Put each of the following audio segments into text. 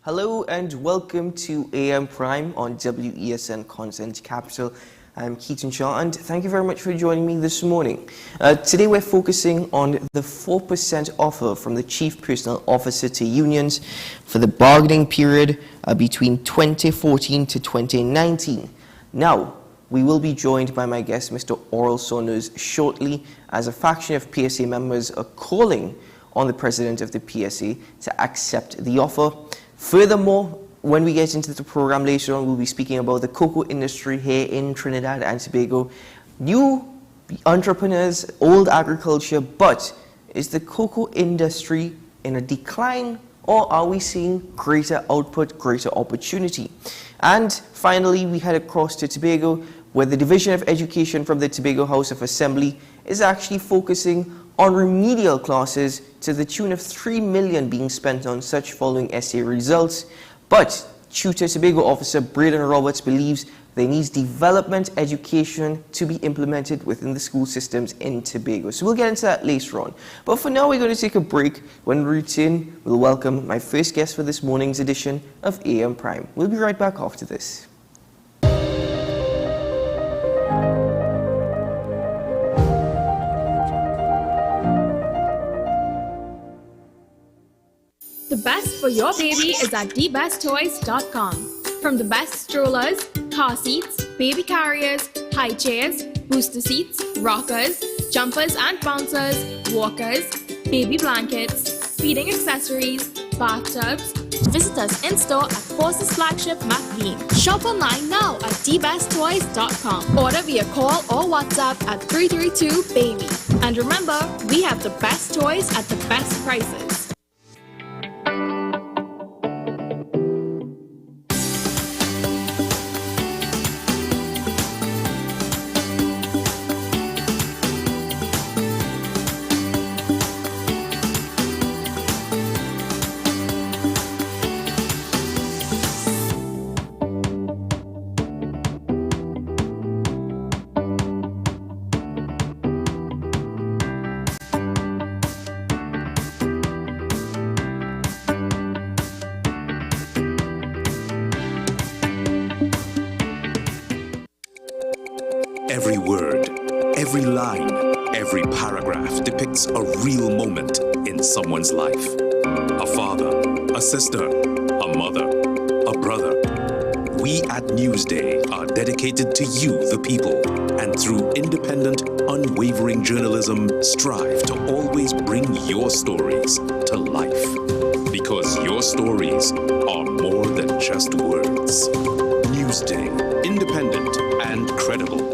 Hello and welcome to AM Prime on WESN Content Capital. I'm Keaton Shaw and thank you very much for joining me this morning. Today we're focusing on the 4% offer from the Chief Personal Officer to unions for the bargaining period between 2014 to 2019. Now, we will be joined by my guest, Mr. Oral Saunders, shortly, as a faction of PSA members are calling on the President of the PSA to accept the offer. Furthermore, when we get into the program later on, we'll be speaking about the cocoa industry here in Trinidad and Tobago. New entrepreneurs, old agriculture, but is the cocoa industry in a decline, or are we seeing greater output, greater opportunity? And finally, we head across to Tobago, where the Division of Education from the Tobago House of Assembly is actually focusing on remedial classes to the tune of $3 million being spent on such following essay results. But Tutor Tobago officer Braden Roberts believes there needs development education to be implemented within the school systems in Tobago. So we'll get into that later on. But for now, we're going to take a break. When we return, we'll welcome my first guest for this morning's edition of AM Prime. We'll be right back after this. The best for your baby is at thebesttoys.com. From the best strollers, car seats, baby carriers, high chairs, booster seats, rockers, jumpers and bouncers, walkers, baby blankets, feeding accessories, bathtubs. Visit us in-store at Forces Flagship McLean. Shop online now at thebesttoys.com. Order via call or WhatsApp at 332-BABY. And remember, we have the best toys at the best prices. Every word, every line, every paragraph depicts a real moment in someone's life. A father, a sister, a mother, a brother. We at Newsday are dedicated to you, the people, and through independent, unwavering journalism, strive to always bring your stories to life. Because your stories are more than just words. Newsday, independent and credible.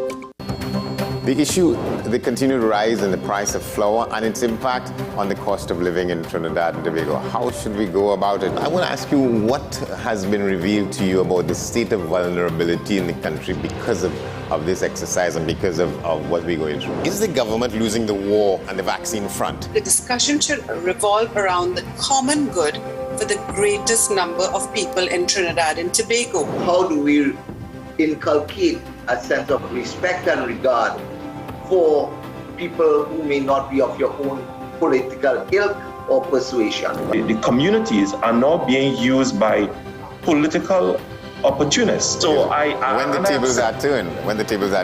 The issue, the continued rise in the price of flour and its impact on the cost of living in Trinidad and Tobago. How should we go about it? I want to ask you, what has been revealed to you about the state of vulnerability in the country because of this exercise and because of what we're going through? Is the government losing the war on the vaccine front? The discussion should revolve around the common good for the greatest number of people in Trinidad and Tobago. How do we inculcate a sense of respect and regard for people who may not be of your own political ilk or persuasion? The communities are now being used by political opportunists. So when the tables are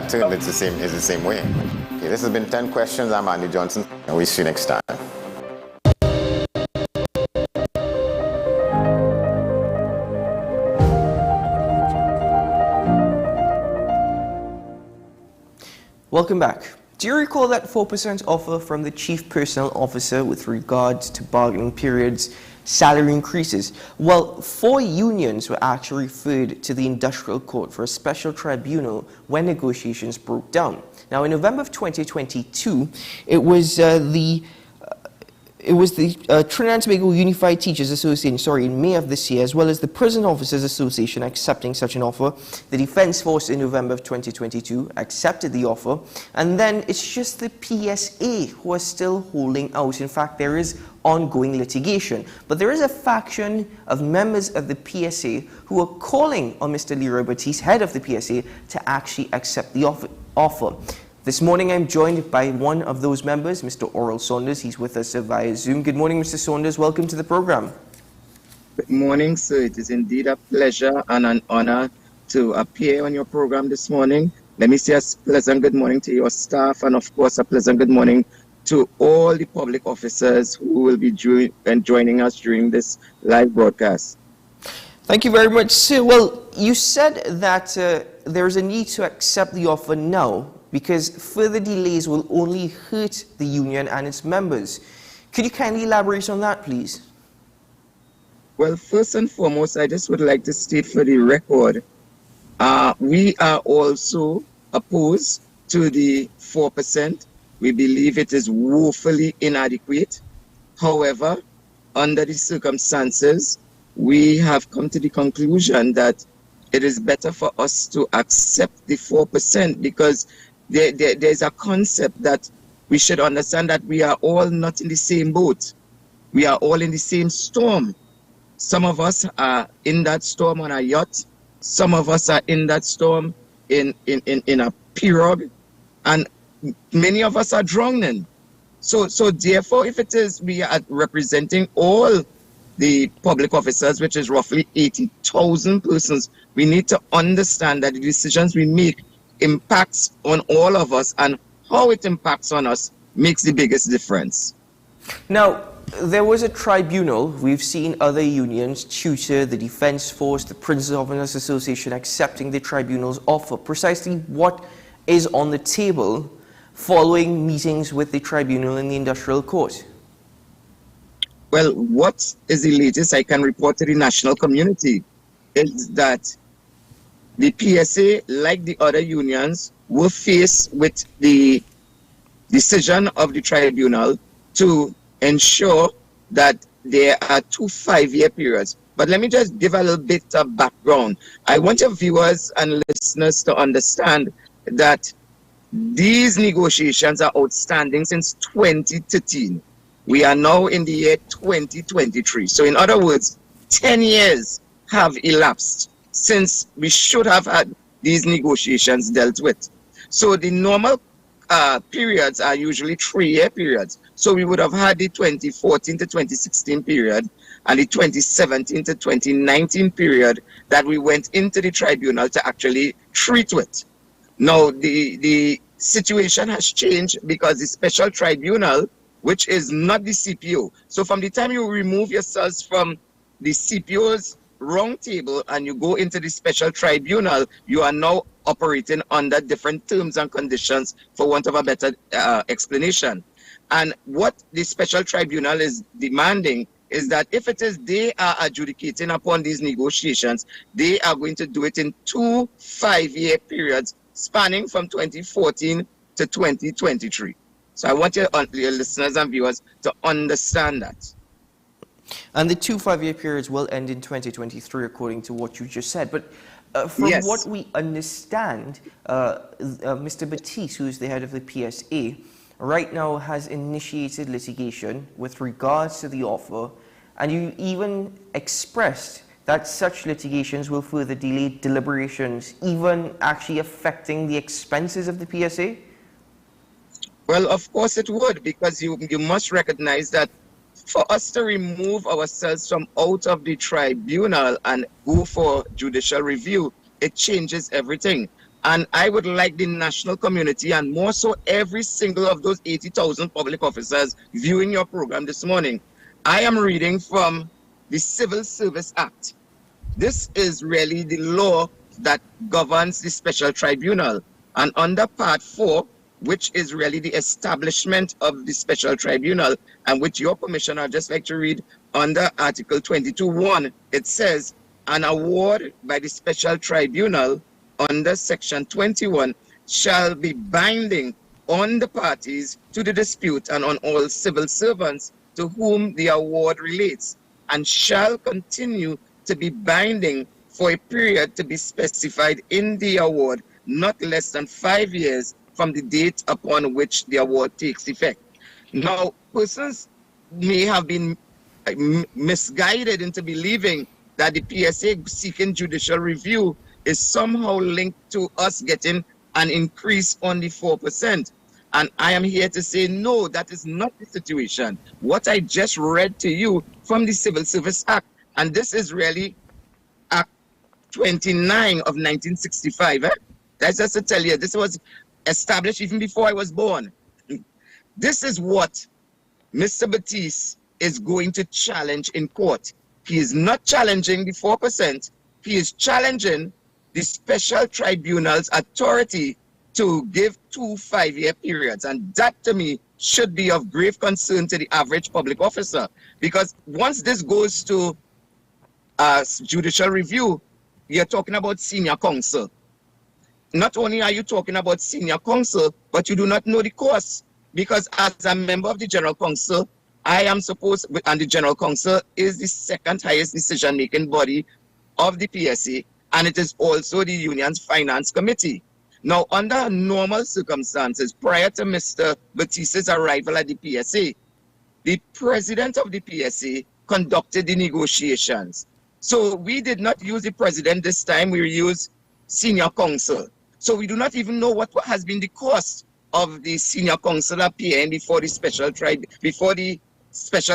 turned, it's the same way. Okay, this has been 10 questions. I'm Andy Johnson, and we'll see you next time. Welcome back. Do you recall that 4% offer from the Chief Personnel Officer with regards to bargaining periods, salary increases? Well, 4 unions were actually referred to the Industrial Court for a special tribunal when negotiations broke down. Now, in November of 2022, it was the Trinidad and Tobago Unified Teachers Association, in May of this year, as well as the Prison Officers Association accepting such an offer. The Defence Force in November of 2022 accepted the offer, and then it's just the PSA who are still holding out. In fact, there is ongoing litigation, but there is a faction of members of the PSA who are calling on Mr. Leroy Batiste, head of the PSA, to actually accept the offer. This morning, I'm joined by one of those members, Mr. Oral Saunders. He's with us via Zoom. Good morning, Mr. Saunders. Welcome to the program. Good morning, sir. It is indeed a pleasure and an honor to appear on your program this morning. Let me say a pleasant good morning to your staff, and of course, a pleasant good morning to all the public officers who will be joining us during this live broadcast. Thank you very much, sir. Well, you said that there is a need to accept the offer now because further delays will only hurt the union and its members. Could you kindly elaborate on that, please? Well, first and foremost, I just would like to state for the record, we are also opposed to the 4%. We believe it is woefully inadequate. However, under the circumstances, we have come to the conclusion that it is better for us to accept the 4% because there's a concept that we should understand that we are all not in the same boat. We are all in the same storm. Some of us are in that storm on a yacht. Some of us are in that storm in a pirogue. And many of us are drowning. So therefore, if it is we are representing all the public officers, which is roughly 80,000 persons, we need to understand that the decisions we make impacts on all of us, and how it impacts on us makes the biggest difference. Now, there was a tribunal. We've seen other unions, Tutor, the Defence Force, the Princes Officers Association accepting the tribunal's offer. Precisely what is on the table following meetings with the tribunal in the Industrial Court? Well, what is the latest I can report to the national community is that the PSA, like the other unions, were faced with the decision of the tribunal to ensure that there are 2 5-year periods. But let me just give a little bit of background. I want your viewers and listeners to understand that these negotiations are outstanding since 2013. We are now in the year 2023. So in other words, 10 years have elapsed since we should have had these negotiations dealt with. So the normal periods are usually 3-year periods. So we would have had the 2014 to 2016 period and the 2017 to 2019 period that we went into the tribunal to actually treat with. Now, the situation has changed because the special tribunal, which is not the CPO. So from the time you remove yourselves from the CPO's round table and you go into the special tribunal, you are now operating under different terms and conditions, for want of a better explanation. And what the special tribunal is demanding is that if it is they are adjudicating upon these negotiations, they are going to do it in 2 5-year periods spanning from 2014 to 2023. So I want your listeners and viewers to understand that. And the 2 5-year periods will end in 2023, according to what you just said. But from Yes. what we understand, Mr. Batiste, who is the head of the PSA, right now has initiated litigation with regards to the offer, and you even expressed that such litigations will further delay deliberations, even actually affecting the expenses of the PSA? Well, of course it would, because you must recognize that for us to remove ourselves from out of the tribunal and go for judicial review, it changes everything. And I would like the national community, and more so every single of those 80,000 public officers viewing your program this morning. I am reading from the Civil Service Act. This is really the law that governs the special tribunal. And under Part 4, which is really the establishment of the special tribunal, and with your permission, I'd just like to read under Article 22(1), it says, an award by the special tribunal under Section 21 shall be binding on the parties to the dispute and on all civil servants to whom the award relates, and shall continue to be binding for a period to be specified in the award, not less than 5 years from the date upon which the award takes effect. Now, persons may have been misguided into believing that the PSA seeking judicial review is somehow linked to us getting an increase on the 4%. And I am here to say, no, that is not the situation. What I just read to you from the Civil Service Act, And this is really Act 29 of 1965. That's just to tell you, this was established even before I was born. This is what Mr. Batiste is going to challenge in court. He is not challenging the 4%. He is challenging the special tribunal's authority to give 2 5-year periods. And that, to me, should be of grave concern to the average public officer. Because once this goes to judicial review, you're talking about senior counsel. Not only are you talking about senior counsel, but you do not know the cost. Because as a member of the General Council, I am supposed, and the General Council is the second highest decision-making body of the PSA, and it is also the union's finance committee. Now, under normal circumstances, prior to Mr. Batiste's arrival at the PSA, the president of the PSA conducted the negotiations. So we did not use the president this time, we used senior counsel. So we do not even know what has been the cost of the senior counsel appearing before the special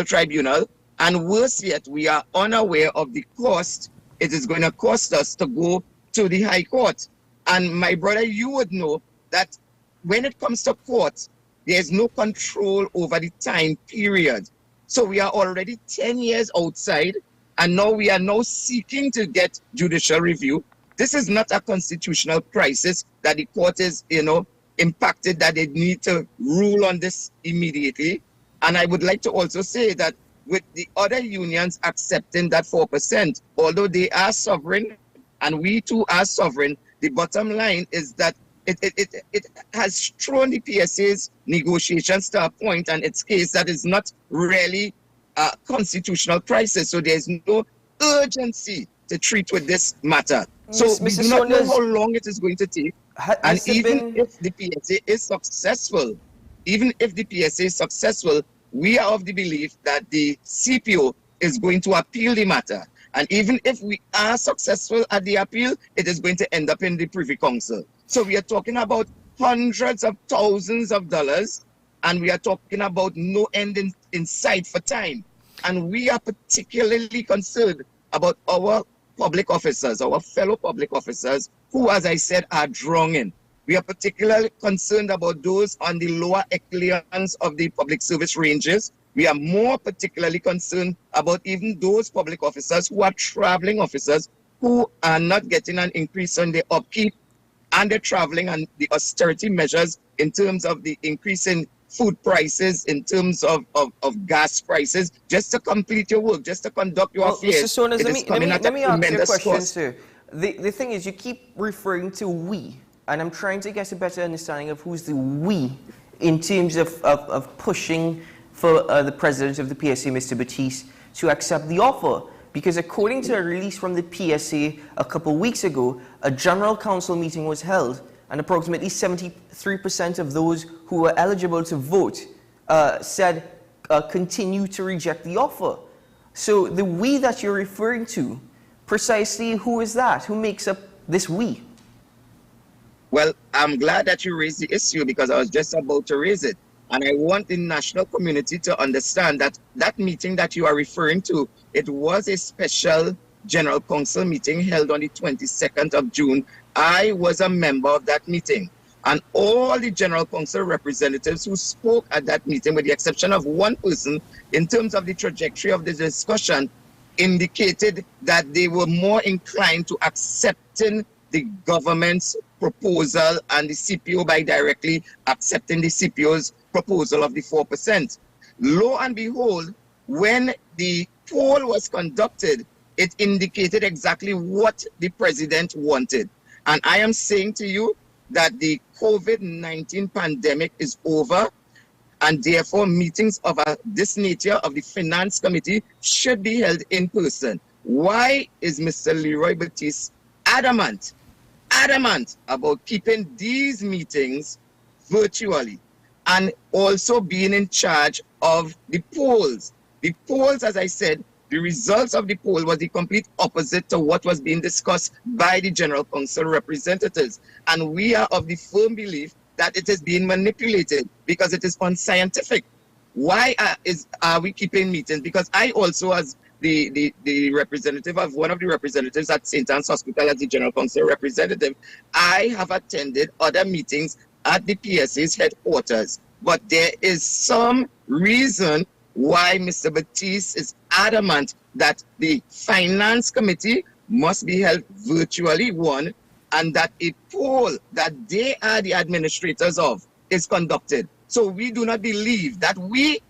tribunal, and worse yet, we are unaware of the cost it is going to cost us to go to the High Court. And my brother, you would know that when it comes to court, there is no control over the time period. So we are already 10 years outside, and now we are now seeking to get judicial review. This is not a constitutional crisis that the court is, impacted, that they need to rule on this immediately. And I would like to also say that with the other unions accepting that 4%, although they are sovereign and we too are sovereign, the bottom line is that it has thrown the PSA's negotiations to a point, and its case that is not really a constitutional crisis. So there's no urgency to treat with this matter. So we do not know how long it is going to take. And even if the PSA is successful, we are of the belief that the CPO is going to appeal the matter. And even if we are successful at the appeal, it is going to end up in the Privy Council. So we are talking about hundreds of thousands of dollars, and we are talking about no end in sight for time. And we are particularly concerned about our public officers, our fellow public officers, who, as I said, are drowning. We are particularly concerned about those on the lower echelons of the public service ranges. We are more particularly concerned about even those public officers who are traveling officers who are not getting an increase on their upkeep and their traveling and the austerity measures in terms of the increase in food prices, in terms of gas prices, just to complete your work, just to conduct your affairs. Mr. Sonas, let me ask you a question, sir. The thing is, you keep referring to we, and I'm trying to get a better understanding of who's the we in terms of pushing for the president of the PSA, Mr. Batiste, to accept the offer. Because according to a release from the PSA a couple weeks ago, a general council meeting was held, and approximately 73% of those who were eligible to vote said continue to reject the offer. So the we that you're referring to, precisely who is that? Who makes up this we? Well, I'm glad that you raised the issue, because I was just about to raise it. And I want the national community to understand that that meeting that you are referring to, it was a special General Council meeting held on the 22nd of June. I was a member of that meeting. And all the General Council representatives who spoke at that meeting, with the exception of one person, in terms of the trajectory of the discussion, indicated that they were more inclined to accepting the government's proposal and the CPO by directly accepting the CPO's proposal of the 4%. Lo and behold, when the poll was conducted, it indicated exactly what the president wanted. And I am saying to you that the COVID-19 pandemic is over, and therefore meetings of this nature of the Finance Committee should be held in person. Why is Mr. Leroy Batiste adamant about keeping these meetings virtually and also being in charge of the polls? The polls, as I said, the results of the poll was the complete opposite to what was being discussed by the General Council representatives. And we are of the firm belief that it is being manipulated because it is unscientific. Why are we keeping meetings? Because I also, as the representative of one of the representatives at St. Anne's Hospital as the General Counsel representative, I have attended other meetings at the PSA's headquarters. But there is some reason why Mr. Batiste is adamant that the Finance Committee must be held virtually, one, and that a poll that they are the administrators of is conducted. So we do not believe that we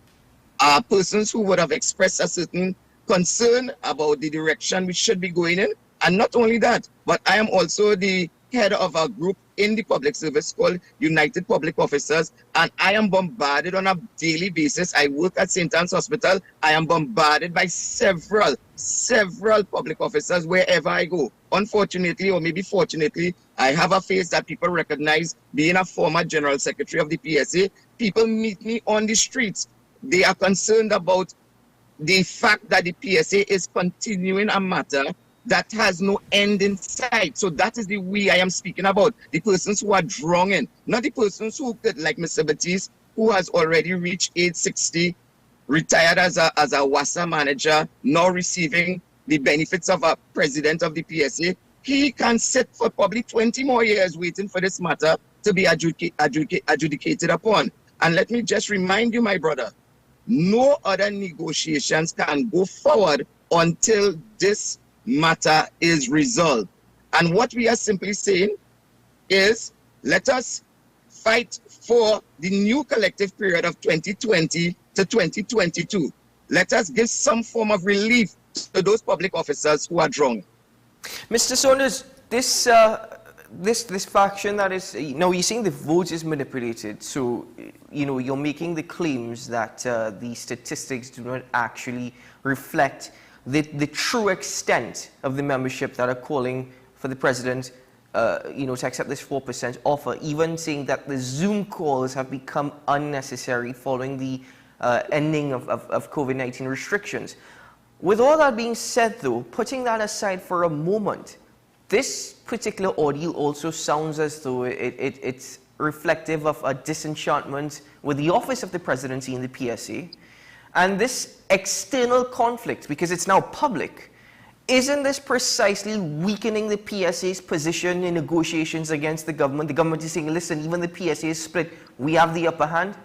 are persons who would have expressed a certain concern about the direction we should be going in. And not only that, but I am also the head of a group in the public service called United Public Officers, and I am bombarded on a daily basis. I work at St. Anne's Hospital. I am bombarded by several public officers wherever I go. Unfortunately, or maybe fortunately, I have a face that people recognize. Being a former General Secretary of the PSA, people meet me on the streets. They are concerned about the fact that the PSA is continuing a matter that has no end in sight. So that is the we I am speaking about. The persons who are drawn in, not the persons who, like Mr. Batiste, who has already reached age 60, retired as a WASA manager, now receiving the benefits of a president of the PSA. He can sit for probably 20 more years waiting for this matter to be adjudicated upon. And let me just remind you, my brother, no other negotiations can go forward until this matter is resolved. And what we are simply saying is, let us fight for the new collective period of 2020 to 2022. Let us give some form of relief to those public officers who are drawn. Mr. Saunders, this faction that is, you're saying the vote is manipulated, so, you're making the claims that the statistics do not actually reflect the true extent of the membership that are calling for the president, to accept this 4% offer, even saying that the Zoom calls have become unnecessary following the ending of COVID-19 restrictions. With all that being said, though, putting that aside for a moment, this particular audio also sounds as though it's reflective of a disenchantment with the office of the presidency in the PSA. And this external conflict, because it's now public, isn't this precisely weakening the PSA's position in negotiations against the government? The government is saying, listen, even the PSA is split, we have the upper hand?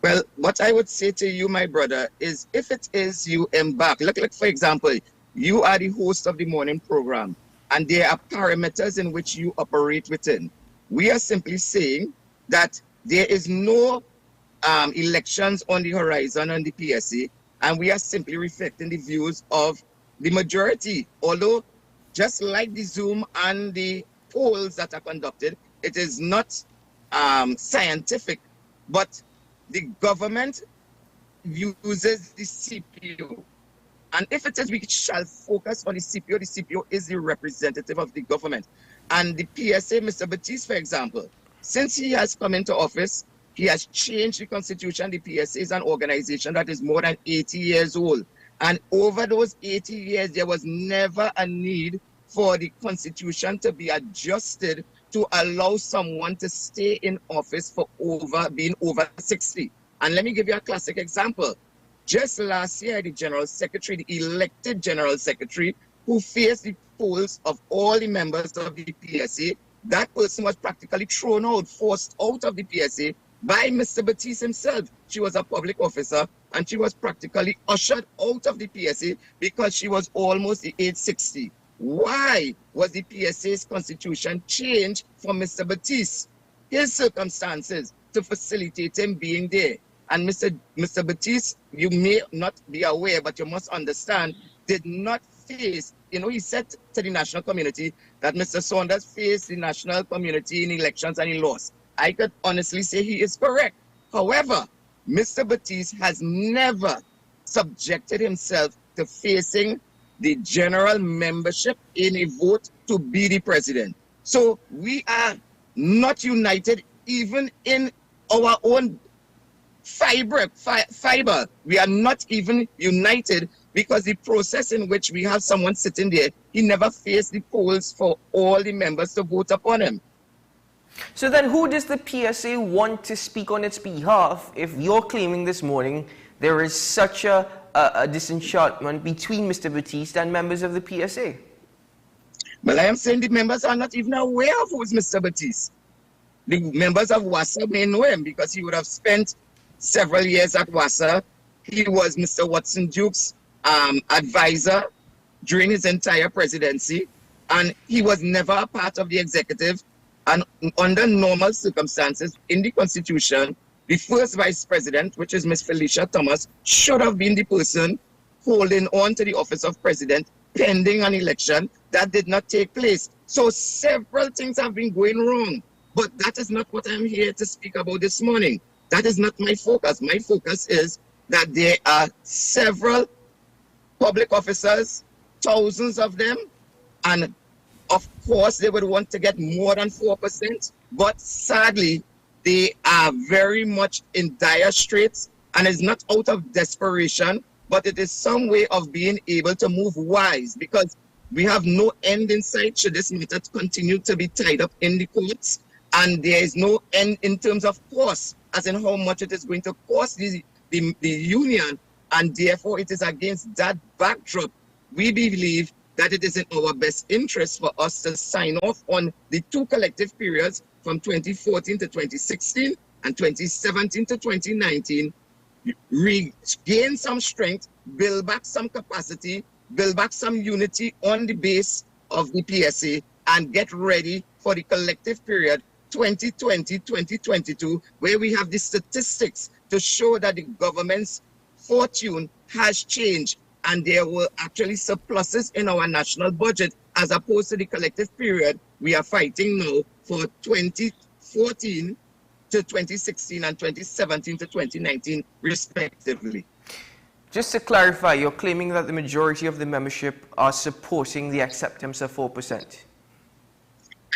Well, what I would say to you, my brother, is if it is you embark, look, for example, you are the host of the morning program, and there are parameters in which you operate within. We are simply saying that there is no elections on the horizon on the PSA, and we are simply reflecting the views of the majority. Although, just like the Zoom and the polls that are conducted, it is not scientific, but the government uses the CPU. And if it is, we shall focus on the CPU. The CPU is the representative of the government. And the PSA, Mr. Batiste, for example, since he has come into office, he has changed the constitution. The PSA is an organization that is more than 80 years old. And over those 80 years, there was never a need for the constitution to be adjusted to allow someone to stay in office for being over 60. And let me give you a classic example. Just last year, the General Secretary, the elected General Secretary, who faced the polls of all the members of the PSA, that person was practically thrown out, forced out of the PSA by Mr. Batiste himself. She was a public officer, and she was practically ushered out of the PSA because she was almost the age 60. Why was the PSA's constitution changed for Mr. Batiste? His circumstances to facilitate him being there. And Mr. Batiste, you may not be aware, but you must understand, did not face, he said to the national community that Mr. Saunders faced the national community in elections and he lost. I could honestly say he is correct. However, Mr. Batiste has never subjected himself to facing the general membership in a vote to be the president. So we are not united even in our own fiber. We are not even united because the process in which we have someone sitting there, he never faced the polls for all the members to vote upon him. So then who does the PSA want to speak on its behalf if you're claiming this morning there is such a disenchantment between Mr. Batiste and members of the PSA? Well, I am saying the members are not even aware of who's Mr. Batiste. The members of WASA may know him because he would have spent several years at WASA. He was Mr. Watson Duke's advisor during his entire presidency, and he was never a part of the executive. And under normal circumstances in the Constitution, the first vice president, which is Ms. Felicia Thomas, should have been the person holding on to the office of president pending an election. That did not take place. So several things have been going wrong. But that is not what I'm here to speak about this morning. That is not my focus. My focus is that there are several public officers, thousands of them, and of course they would want to get more than 4%, but sadly, they are very much in dire straits, and it's not out of desperation, but it is some way of being able to move wise, because we have no end in sight should this matter continue to be tied up in the courts, and there is no end in terms of cost, as in how much it is going to cost the union, and therefore it is against that backdrop we believe that it is in our best interest for us to sign off on the two collective periods from 2014 to 2016 and 2017 to 2019, regain some strength, build back some capacity, build back some unity on the base of the PSA, and get ready for the collective period 2020-2022, where we have the statistics to show that the government's fortune has changed and there were actually surpluses in our national budget, as opposed to the collective period we are fighting now for 2014 to 2016 and 2017 to 2019 respectively. Just to clarify, you're claiming that the majority of the membership are supporting the acceptance of 4%.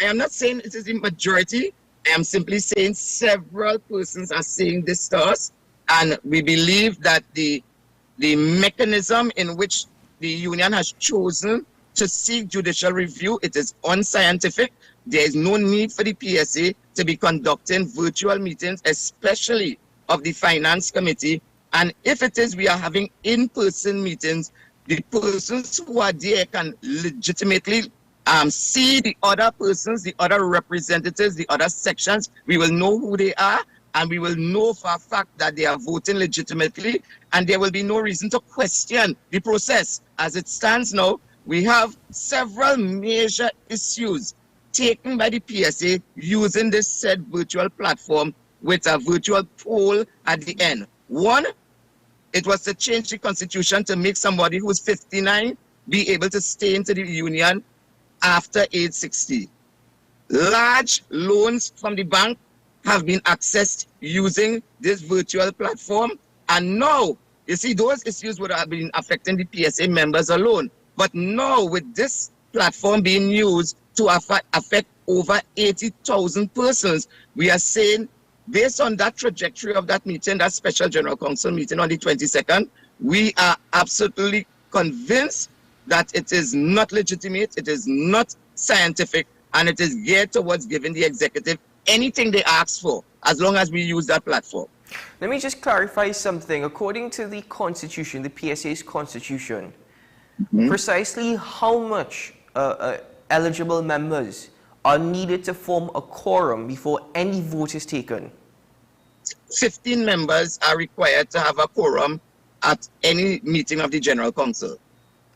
I am not saying it is the majority. I am simply saying several persons are saying this to us, and we believe that the mechanism in which the union has chosen to seek judicial review, it is unscientific. There is no need for the PSA to be conducting virtual meetings, especially of the finance committee. And if it is, we are having in-person meetings, the persons who are there can legitimately see the other persons, the other representatives, the other sections. We will know who they are, and we will know for a fact that they are voting legitimately, and there will be no reason to question the process. As it stands now, we have several major issues taken by the PSA using this said virtual platform with a virtual poll at the end. One, it was to change the constitution to make somebody who's 59 be able to stay into the union after age 60. Large loans from the bank have been accessed using this virtual platform. And now, you see, those issues would have been affecting the PSA members alone. But now, with this platform being used to affect over 80,000 persons, we are saying, based on that trajectory of that meeting, that special general council meeting on the 22nd, we are absolutely convinced that it is not legitimate, it is not scientific, and it is geared towards giving the executive anything they ask for, as long as we use that platform. Let me just clarify something. According to the Constitution, the PSA's Constitution, precisely how much eligible members are needed to form a quorum before any vote is taken? 15 members are required to have a quorum at any meeting of the General Council.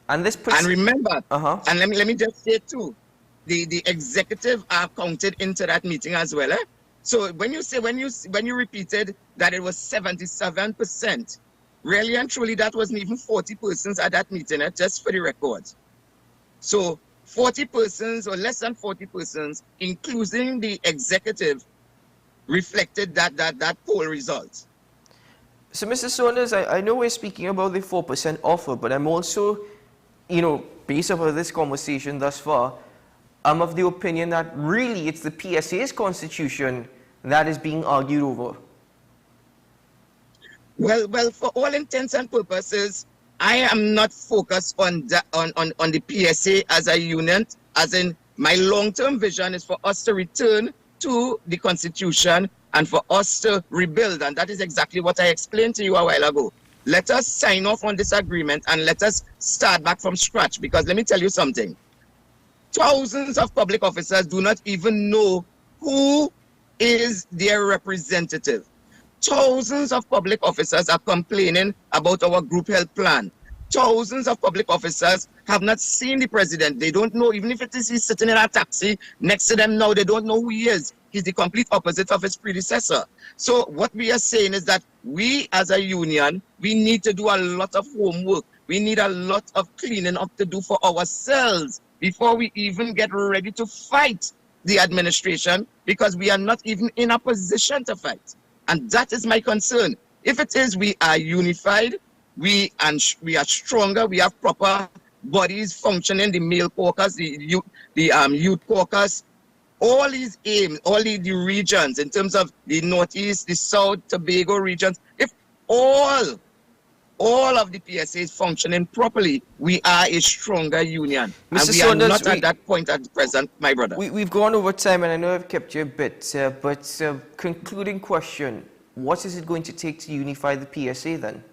And this and remember, and let me just say too, the executive are counted into that meeting as well. So when you repeated that it was 77%, really and truly that wasn't even 40 persons at that meeting, just for the record. So 40 persons or less than 40 persons, including the executive, reflected that poll result. So Mr. Saunders, I know we're speaking about the 4% offer, but I'm also, based off of this conversation thus far, I'm of the opinion that really it's the PSA's constitution that is being argued over. Well, for all intents and purposes, I am not focused on the PSA as a unit, as in my long-term vision is for us to return to the Constitution and for us to rebuild. And that is exactly what I explained to you a while ago. Let us sign off on this agreement and let us start back from scratch. Because let me tell you something. Thousands of public officers do not even know who is their representative. Thousands of public officers are complaining about our group health plan. Thousands of public officers have not seen the president. They don't know, even if it is he's sitting in a taxi next to them now, they don't know who he is. He's the complete opposite of his predecessor. So what we are saying is that we as a union, we need to do a lot of homework. We need a lot of cleaning up to do for ourselves before we even get ready to fight the administration, because we are not even in a position to fight. And that is my concern. If it is we are unified, we are stronger, we have proper bodies functioning, the male caucus, the youth caucus, all these aims, all the regions in terms of the Northeast, the South, Tobago regions, if all of the PSA is functioning properly, we are a stronger union. Mr. And we Saunders, are not at that point at present, my brother. We've gone over time, and I know I've kept you a bit, but concluding question, what is it going to take to unify the PSA then?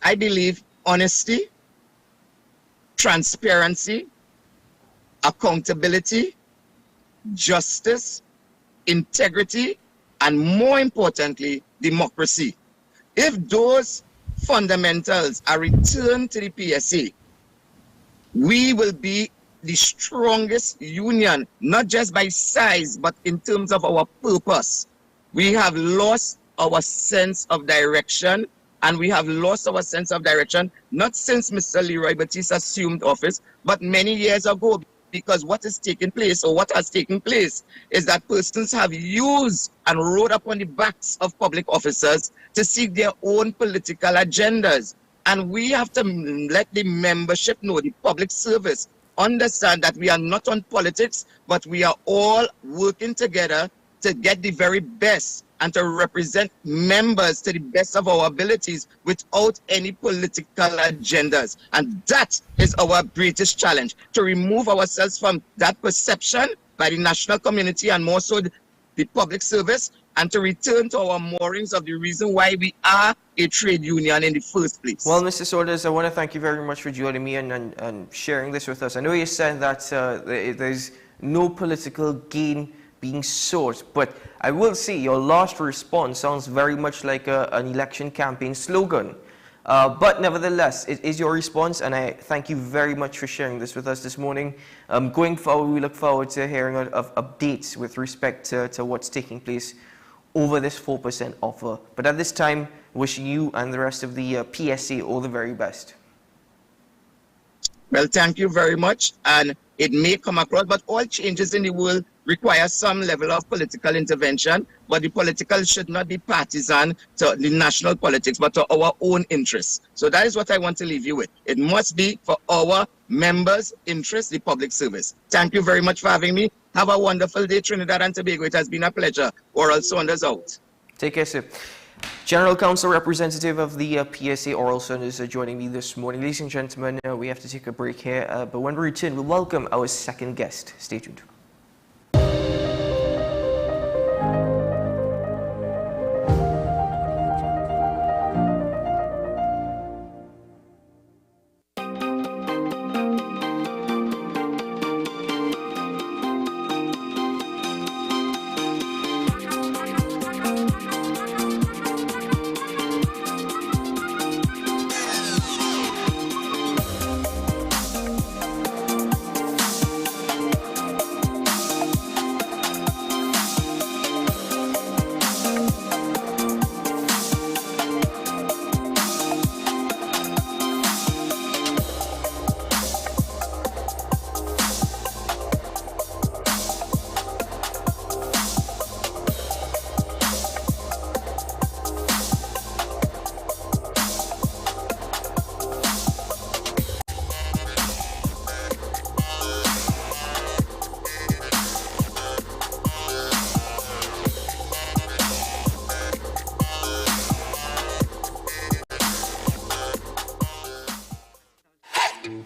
I believe honesty, transparency, accountability, justice, integrity, and more importantly, democracy. If those fundamentals are returned to the PSA, we will be the strongest union, not just by size, but in terms of our purpose. We have lost our sense of direction, and we have lost our sense of direction, not since Mr. Leroy Batiste assumed office, but many years ago, because what is taking place, or what has taken place, is that persons have used and rode upon the backs of public officers to seek their own political agendas. And we have to let the membership know, the public service, understand that we are not on politics, but we are all working together to get the very best and to represent members to the best of our abilities without any political agendas. And that is our greatest challenge, to remove ourselves from that perception by the national community and more so the public service, and to return to our moorings of the reason why we are a trade union in the first place. Well, Mr. Saunders, I want to thank you very much for joining me and sharing this with us. I know you said that there's no political gain being sought, but I will say your last response sounds very much like an election campaign slogan. But nevertheless, it is your response, and I thank you very much for sharing this with us this morning. Going forward, we look forward to hearing of updates with respect to what's taking place over this 4% offer. But at this time, wishing you and the rest of the PSA all the very best. Well, thank you very much. And it may come across, but all changes in the world require some level of political intervention, but the political should not be partisan to the national politics, but to our own interests. So that is what I want to leave you with. It must be for our members' interests, the public service. Thank you very much for having me. Have a wonderful day, Trinidad and Tobago. It has been a pleasure. Oral Saunders out. Take care, sir. General Counsel representative of the PSA, Oral Saunders, joining me this morning. Ladies and gentlemen, we have to take a break here, but when we return, we'll welcome our second guest. Stay tuned.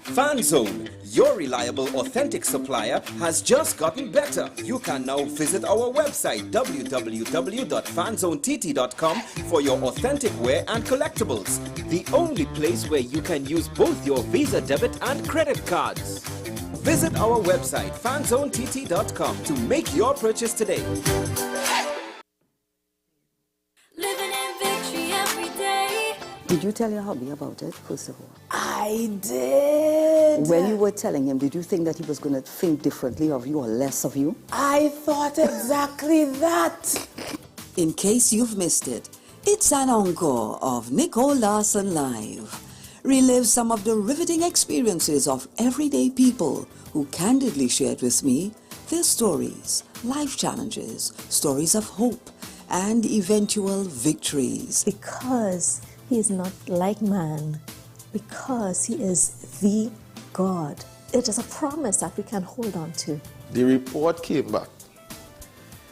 FanZone, your reliable, authentic supplier, has just gotten better. You can now visit our website www.fanzonett.com for your authentic wear and collectibles. The only place where you can use both your Visa debit and credit cards. Visit our website fanzonett.com to make your purchase today. Living in victory every day. Did you tell your hubby about it, first of all? I did. When you were telling him, did you think that he was going to think differently of you or less of you? I thought exactly that. In case you've missed it, it's an encore of Nicole Larson Live. Relive some of the riveting experiences of everyday people who candidly shared with me their stories, life challenges, stories of hope, and eventual victories. Because he is not like man, because he is the God. It is a promise that we can hold on to. The report came back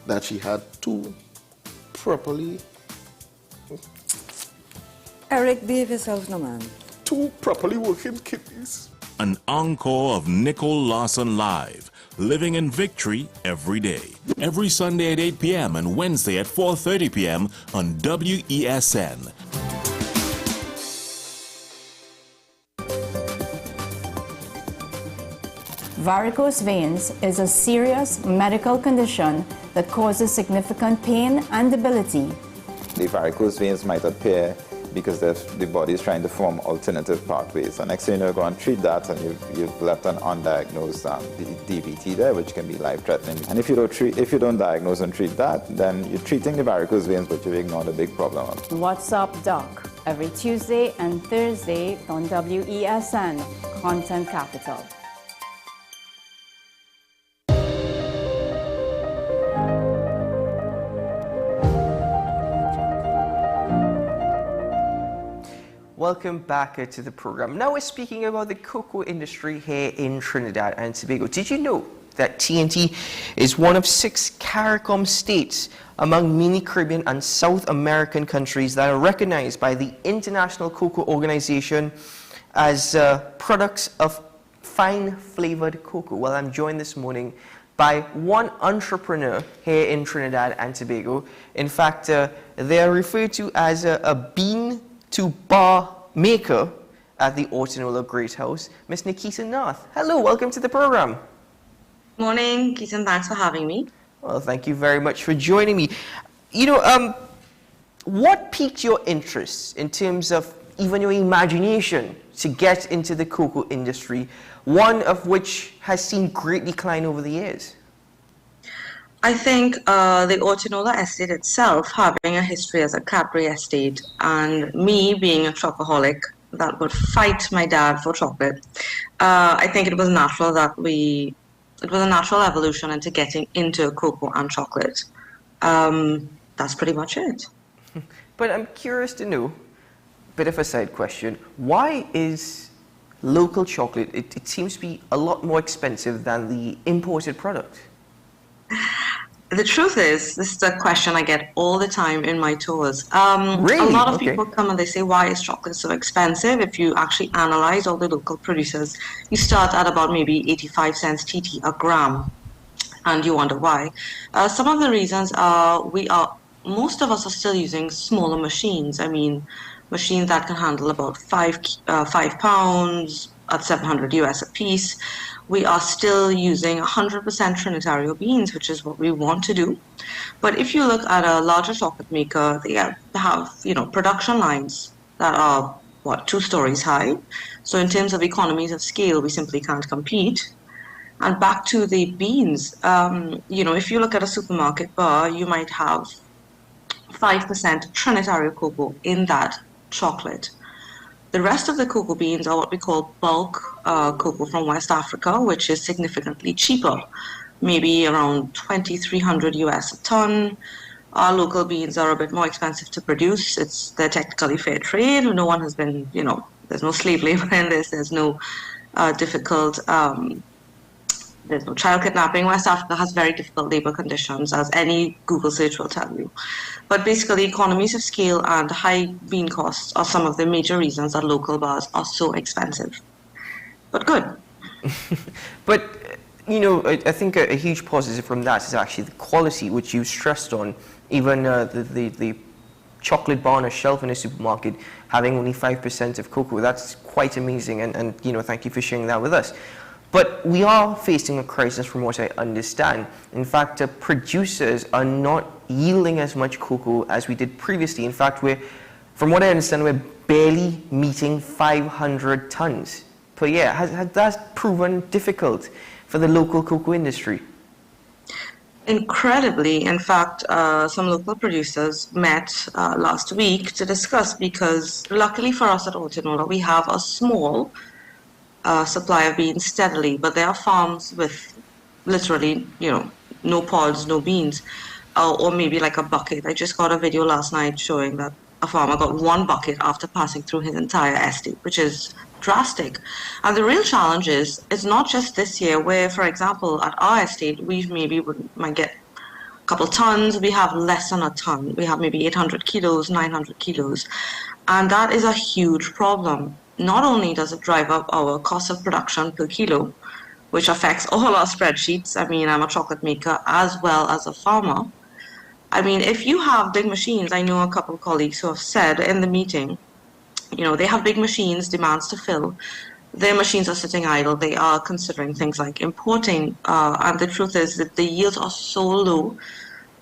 that she had two properly... Eric, behave yourself, no man. Two properly working kidneys. An encore of Nicole Larson Live, living in victory every day. Every Sunday at 8 p.m. and Wednesday at 4:30 p.m. on WESN. Varicose veins is a serious medical condition that causes significant pain and debility. The varicose veins might appear because the body is trying to form alternative pathways. And next thing you know, you go and treat that, and you've left an undiagnosed DVT there, which can be life-threatening. And if you don't diagnose and treat that, then you're treating the varicose veins, but you've ignored a big problem. What's Up, Doc? Every Tuesday and Thursday on WESN, Content Capital. Welcome back to the program. Now we're speaking about the cocoa industry here in Trinidad and Tobago. Did you know that TNT is one of 6 CARICOM states among many Caribbean and South American countries that are recognized by the International Cocoa Organization as products of fine flavored cocoa? Well, I'm joined this morning by one entrepreneur here in Trinidad and Tobago. In fact, they're referred to as a bean to bar maker at the Autonola Great House, Miss Nikita Nath. Hello, welcome to the program. Morning, Keaton, thanks for having me. Well, thank you very much for joining me. You know, what piqued your interest in terms of even your imagination to get into the cocoa industry, one of which has seen great decline over the years? I think the Autonola estate itself, having a history as a Capri estate, and me being a chocoholic that would fight my dad for chocolate, I think it was natural that it was a natural evolution into getting into cocoa and chocolate. That's pretty much it. But I'm curious to know, bit of a side question, why is local chocolate, it seems to be a lot more expensive than the imported product? The truth is, this is a question I get all the time in my tours. Really? A lot of people come and they say, why is chocolate so expensive? If you actually analyze all the local producers, you start at about maybe 85 cents TT a gram, and you wonder why. Some of the reasons are most of us are still using smaller machines. I mean, machines that can handle about 5 pounds at 700 US a piece. We are still using 100% Trinitario beans, which is what we want to do. But if you look at a larger chocolate maker, they have production lines that are 2 stories high. So in terms of economies of scale, we simply can't compete. And back to the beans, if you look at a supermarket bar, you might have 5% Trinitario cocoa in that chocolate. The rest of the cocoa beans are what we call bulk cocoa from West Africa, which is significantly cheaper, maybe around 2,300 US a ton. Our local beans are a bit more expensive to produce. They're technically fair trade. No one has been, there's no slave labor in this. There's no there's no child kidnapping. West Africa has very difficult labor conditions, as any Google search will tell you. But basically, economies of scale and high bean costs are some of the major reasons that local bars are so expensive. but good. But, you know, I think a huge positive from that is actually the quality, which you stressed on. Even the chocolate bar on a shelf in a supermarket having only 5% of cocoa, that's quite amazing. And, you know, thank you for sharing that with us. But we are facing a crisis from what I understand. In fact, producers are not yielding as much cocoa as we did previously. In fact, from what I understand, we're barely meeting 500 tons per year. Has that proven difficult for the local cocoa industry? Incredibly. In fact, some local producers met last week to discuss, because luckily for us at Altinola, we have a small supply of beans steadily, but there are farms with literally, you know, no pods, no beans, or maybe like a bucket. I just got a video last night showing that a farmer got one bucket after passing through his entire estate, which is drastic. And the real challenge is, it's not just this year where, for example, at our estate, we might get a couple tons, we have less than a ton. We have maybe 800 kilos, 900 kilos. And that is a huge problem. Not only does it drive up our cost of production per kilo, which affects all our spreadsheets. I mean, I'm a chocolate maker as well as a farmer. I mean, if you have big machines, I know a couple of colleagues who have said in the meeting, you know, they have big machines, demands to fill. Their machines are sitting idle. They are considering things like importing. And the truth is that the yields are so low.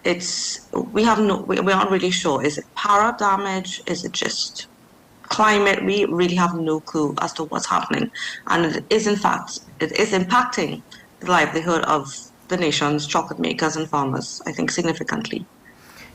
We aren't really sure. Is it para damage? Is it just climate? We really have no clue as to what's happening. And it is impacting the livelihood of the nation's chocolate makers and farmers, I think, significantly.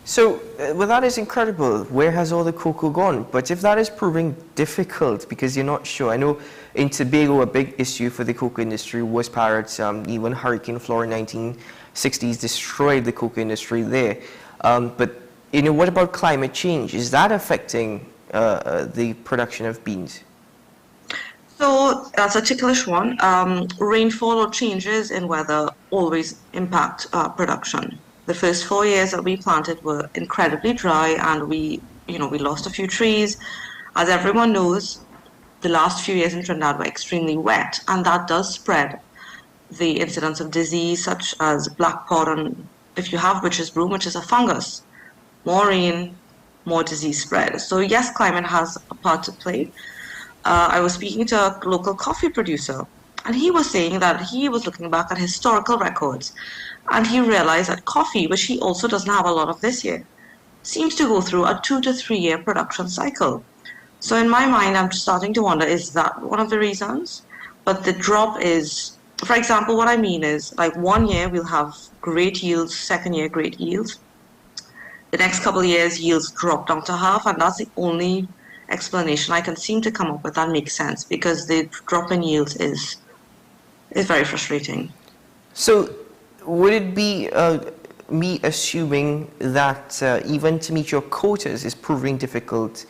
So, well, that is incredible. Where has all the cocoa gone? But if that is proving difficult because you're not sure, I know in Tobago a big issue for the cocoa industry was pirates. Even Hurricane Flora in 1960s destroyed the cocoa industry there. But, you know, what about climate change? Is that affecting the production of beans? So that's a ticklish one. Rainfall or changes in weather always impact production. The first 4 years that we planted were incredibly dry, and we lost a few trees. As everyone knows, the last few years in Trinidad were extremely wet, and that does spread the incidence of disease such as black pod, and if you have witch's broom, which is a fungus. More rain, more disease spread. So yes, climate has a part to play. I was speaking to a local coffee producer, and he was saying that he was looking back at historical records, and he realized that coffee, which he also doesn't have a lot of this year, seems to go through a 2 to 3 year production cycle. So in my mind, I'm starting to wonder, is that one of the reasons? But the drop is, for example, what I mean is, like 1 year we'll have great yields, second year great yields. The next couple of years, yields drop down to half, and that's the only explanation I can seem to come up with that makes sense, because the drop in yields is very frustrating. So would it be me assuming that even to meet your quotas is proving difficult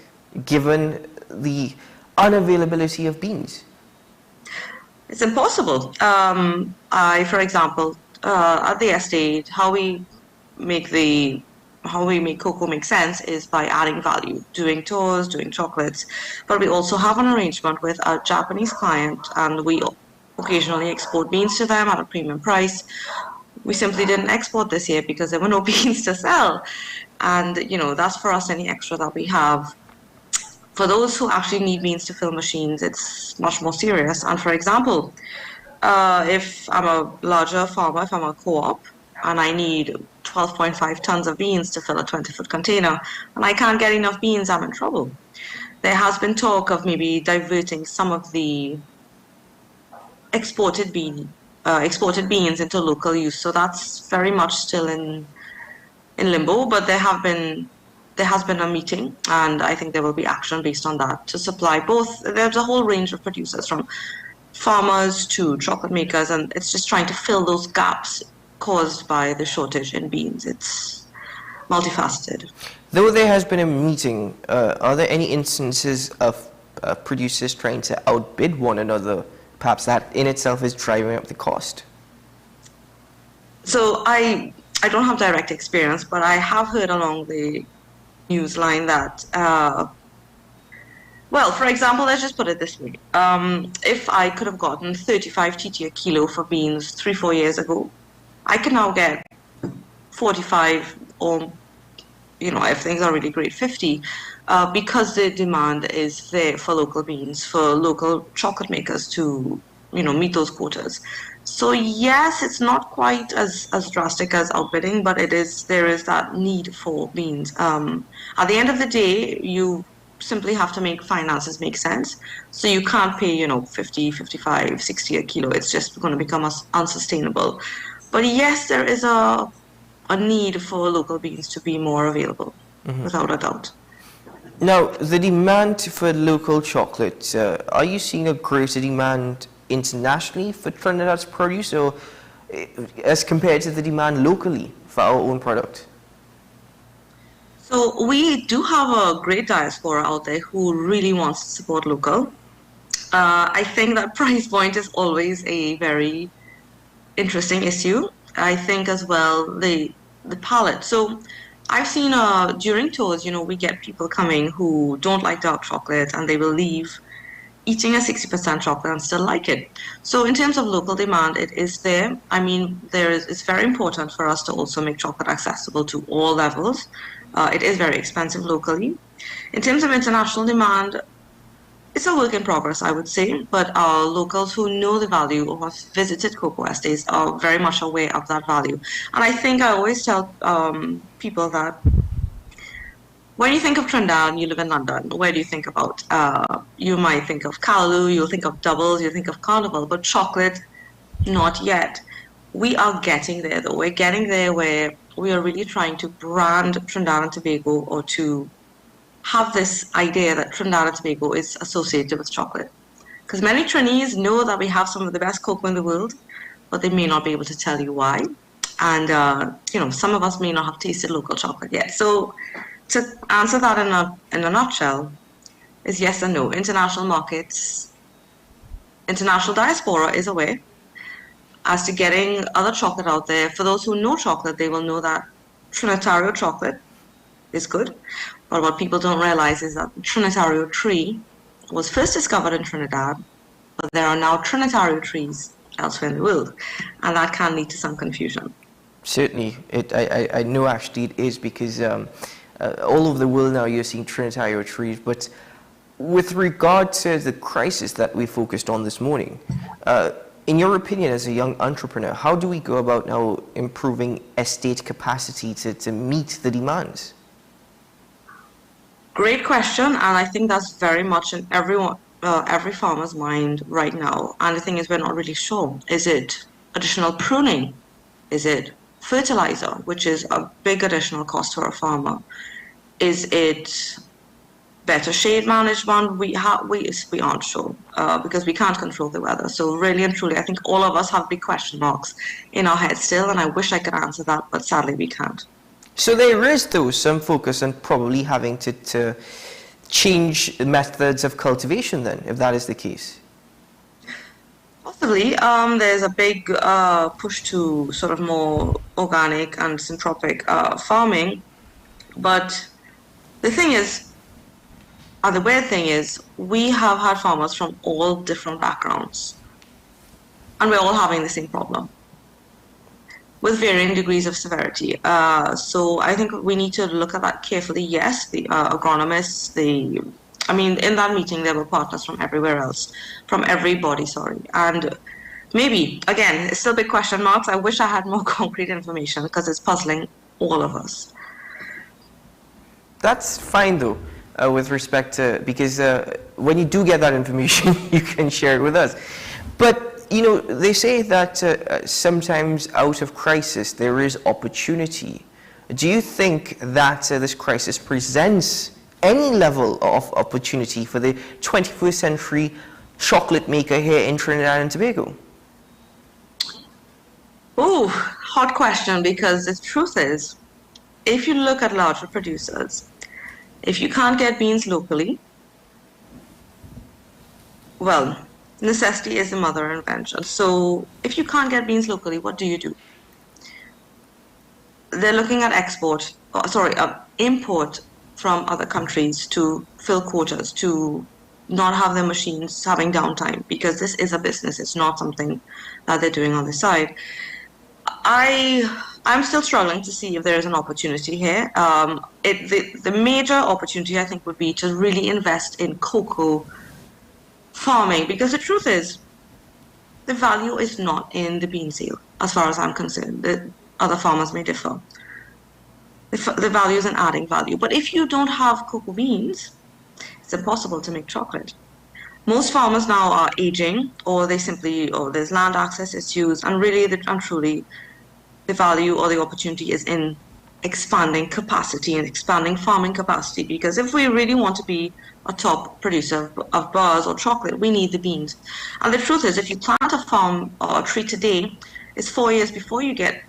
given the unavailability of beans? It's impossible. For example, at the estate, how we make cocoa make sense is by adding value, doing tours, doing chocolates. But we also have an arrangement with a Japanese client, and we occasionally export beans to them at a premium price. We simply didn't export this year because there were no beans to sell. And, you know, that's for us any extra that we have. For those who actually need beans to fill machines, it's much more serious. And for example, if I'm a larger farmer, if I'm a co-op, and I need 12.5 tons of beans to fill a 20-foot container, and I can't get enough beans, I'm in trouble. There has been talk of maybe diverting some of the exported beans into local use. So that's very much still in limbo, but there has been a meeting, and I think there will be action based on that to supply both. There's a whole range of producers, from farmers to chocolate makers, and it's just trying to fill those gaps caused by the shortage in beans. It's multifaceted. Though there has been a meeting, are there any instances of producers trying to outbid one another? Perhaps that in itself is driving up the cost. So I don't have direct experience, but I have heard along the news line that Well, for example, let's just put it this way. If I could have gotten 35 TT a kilo for beans 3-4 years ago, I can now get 45 or, if things are really great, 50, because the demand is there for local beans, for local chocolate makers to, meet those quotas. So yes, it's not quite as drastic as outbidding, but there is that need for beans. At the end of the day, you simply have to make finances make sense. So you can't pay, 50, 55, 60 a kilo. It's just going to become unsustainable. But yes, there is a need for local beans to be more available, without a doubt. Now, the demand for local chocolate, are you seeing a greater demand internationally for Trinidad's produce, or as compared to the demand locally for our own product? So we do have a great diaspora out there who really wants to support local. I think that price point is always a very interesting issue. I think as well the palate. So I've seen during tours, we get people coming who don't like dark chocolate and they will leave eating a 60% chocolate and still like it. So in terms of local demand, it is there. I mean, it's very important for us to also make chocolate accessible to all levels. It is very expensive locally. In terms of international demand, it's a work in progress, I would say, but our locals who know the value or have visited cocoa estates are very much aware of that value. And I think I always tell people that when you think of Trinidad and you live in London, where do you think about? You might think of Callaloo, you'll think of doubles, you'll think of Carnival, but chocolate, not yet. We are getting there though. We're getting there where we are really trying to brand Trinidad and Tobago, or to have this idea that Trinidad and Tobago is associated with chocolate. Because many Trinis know that we have some of the best cocoa in the world, but they may not be able to tell you why. And, some of us may not have tasted local chocolate yet. So to answer that in a nutshell is yes and no. International markets, international diaspora is aware. As to getting other chocolate out there, for those who know chocolate, they will know that Trinitario chocolate is good. But what people don't realize is that the Trinitario tree was first discovered in Trinidad, but there are now Trinitario trees elsewhere in the world, and that can lead to some confusion. Certainly, I know actually it is, because all over the world now you're seeing Trinitario trees. But with regard to the crisis that we focused on this morning, in your opinion as a young entrepreneur, how do we go about now improving estate capacity to meet the demands? Great question, and I think that's very much in every farmer's mind right now. And the thing is, we're not really sure. Is it additional pruning? Is it fertilizer, which is a big additional cost for a farmer? Is it better shade management? We aren't sure, because we can't control the weather. So really and truly, I think all of us have big question marks in our heads still, and I wish I could answer that, but sadly we can't. So there is, though, some focus on probably having to change methods of cultivation then, if that is the case. Possibly. There's a big push to sort of more organic and syntropic farming. But the thing is, and the weird thing is, we have had farmers from all different backgrounds, and we're all having the same problem, with varying degrees of severity. So I think we need to look at that carefully. Yes, the agronomists, in that meeting there were partners from everywhere else, from every body, and maybe, again, it's still big question marks. I wish I had more concrete information, because it's puzzling all of us. That's fine, though, with respect to, because when you do get that information, you can share it with us. But they say that sometimes out of crisis there is opportunity. Do you think that this crisis presents any level of opportunity for the 21st century chocolate maker here in Trinidad and Tobago? Oh, hot question, because the truth is, if you look at larger producers, if you can't get beans locally, well, necessity is the mother of invention. So if you can't get beans locally, what do? They're looking at import from other countries to fill quotas, to not have their machines having downtime, because this is a business. It's not something that they're doing on the side. I'm still struggling to see if there is an opportunity here. The major opportunity, I think, would be to really invest in cocoa farming, because the truth is, the value is not in the bean sale, as far as I'm concerned. The other farmers may differ. The value is in adding value. But if you don't have cocoa beans, it's impossible to make chocolate. Most farmers now are aging, or there's land access issues, and really and truly, the value or the opportunity is in expanding capacity and expanding farming capacity, because if we really want to be a top producer of bars or chocolate, we need the beans. And the truth is, if you plant a farm or a tree today, it's 4 years before you get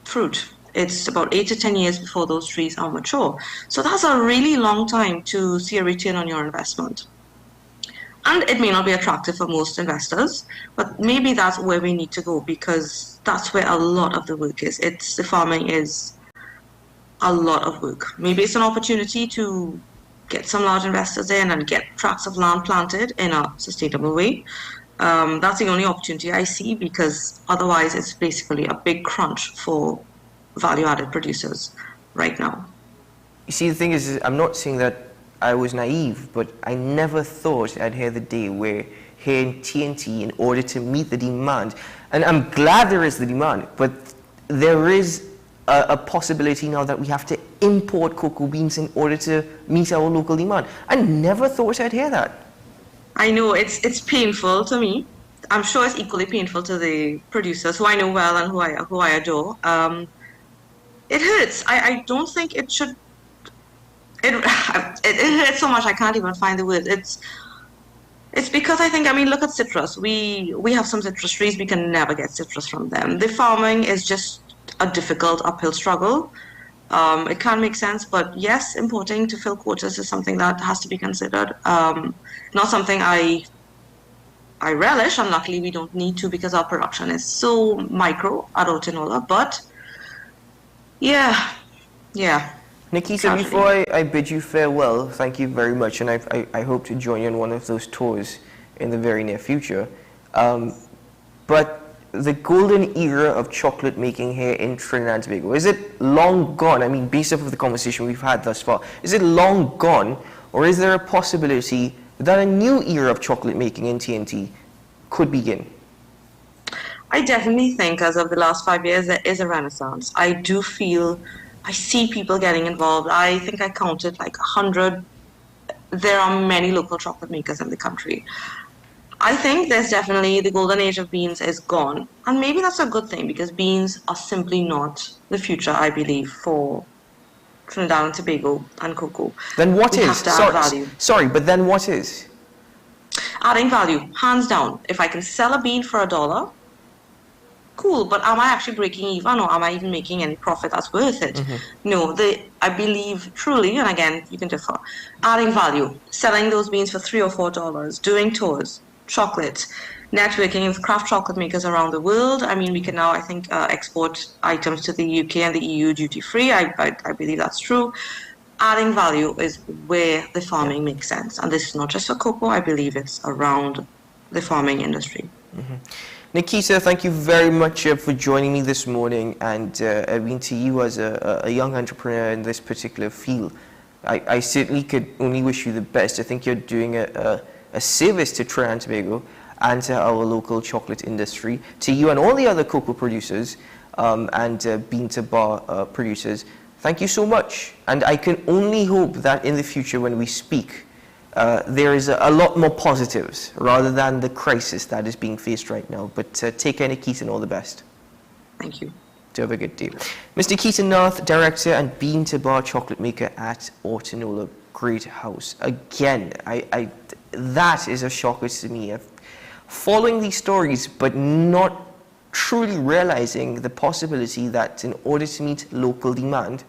fruit. It's about 8 to 10 years before those trees are mature. So that's a really long time to see a return on your investment. And it may not be attractive for most investors, but maybe that's where we need to go, because that's where a lot of the work is. The farming is a lot of work. Maybe it's an opportunity to get some large investors in and get tracts of land planted in a sustainable way. That's the only opportunity I see, because otherwise it's basically a big crunch for value-added producers right now. You see, the thing is, I'm not saying that I was naive, but I never thought I'd hear the day where here in TNT, in order to meet the demand, and I'm glad there is the demand, but there is a possibility now that we have to import cocoa beans in order to meet our local demand. I never thought I'd hear that. I know it's painful to me. I'm sure it's equally painful to the producers who I know well and who I adore. It hurts. I don't think it should. It hurts so much I can't even find the word. It's because I think, look at citrus. We have some citrus trees. We can never get citrus from them. The farming is just a difficult uphill struggle. It can make sense, but yes, importing to fill quotas is something that has to be considered. Not something I relish, and luckily we don't need to, because our production is so micro at Otinola. But yeah. Nikita, before I bid you farewell, thank you very much, and I hope to join you on one of those tours in the very near future. But the golden era of chocolate making here in Trinidad and Tobago, is it long gone? Based off of the conversation we've had thus far, is it long gone, or is there a possibility that a new era of chocolate making in TNT could begin? I definitely think, as of the last 5 years, there is a renaissance. I see people getting involved. I think I counted like 100. There are many local chocolate makers in the country. I think there's definitely the golden age of beans is gone. And maybe that's a good thing, because beans are simply not the future, I believe, for Trinidad and Tobago and cocoa. Then what is? Sorry, but then what is? Adding value, hands down. If I can sell a bean for $1, cool, but am I actually breaking even, or am I even making any profit that's worth it? No, I believe truly, and again, you can differ, adding value, selling those beans for $3 or $4, doing tours, chocolate, networking with craft chocolate makers around the world. We can now, I think, export items to the UK and the EU duty-free. I believe that's true. Adding value is where the farming makes sense. And this is not just for cocoa, I believe it's around the farming industry. Nikita, thank you very much for joining me this morning, and to you as a young entrepreneur in this particular field, I certainly could only wish you the best. I think you're doing a service to Trinidad and Tobago and to our local chocolate industry, to you and all the other cocoa producers and bean to bar producers. Thank you so much, and I can only hope that in the future when we speak, there is a lot more positives rather than the crisis that is being faced right now. But take care, Nikita, and all the best. Thank you. Have a good day. Mr. Keaton Nath, Director and Bean to Bar Chocolate Maker at Otinola Great House. Again, that is a shocker to me. Following these stories, but not truly realizing the possibility that in order to meet local demand,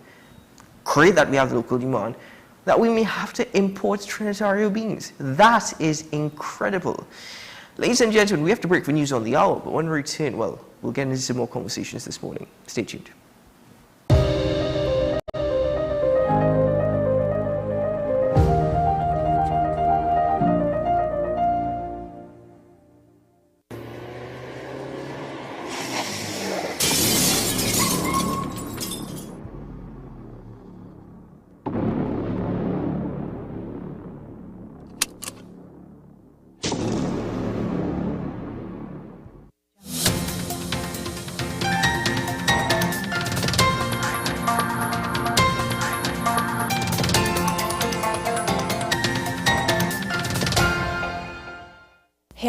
great that we have local demand, that we may have to import Trinitario beans. That is incredible. Ladies and gentlemen, we have to break for news on the hour, but when we return, well, we'll get into some more conversations this morning. Stay tuned.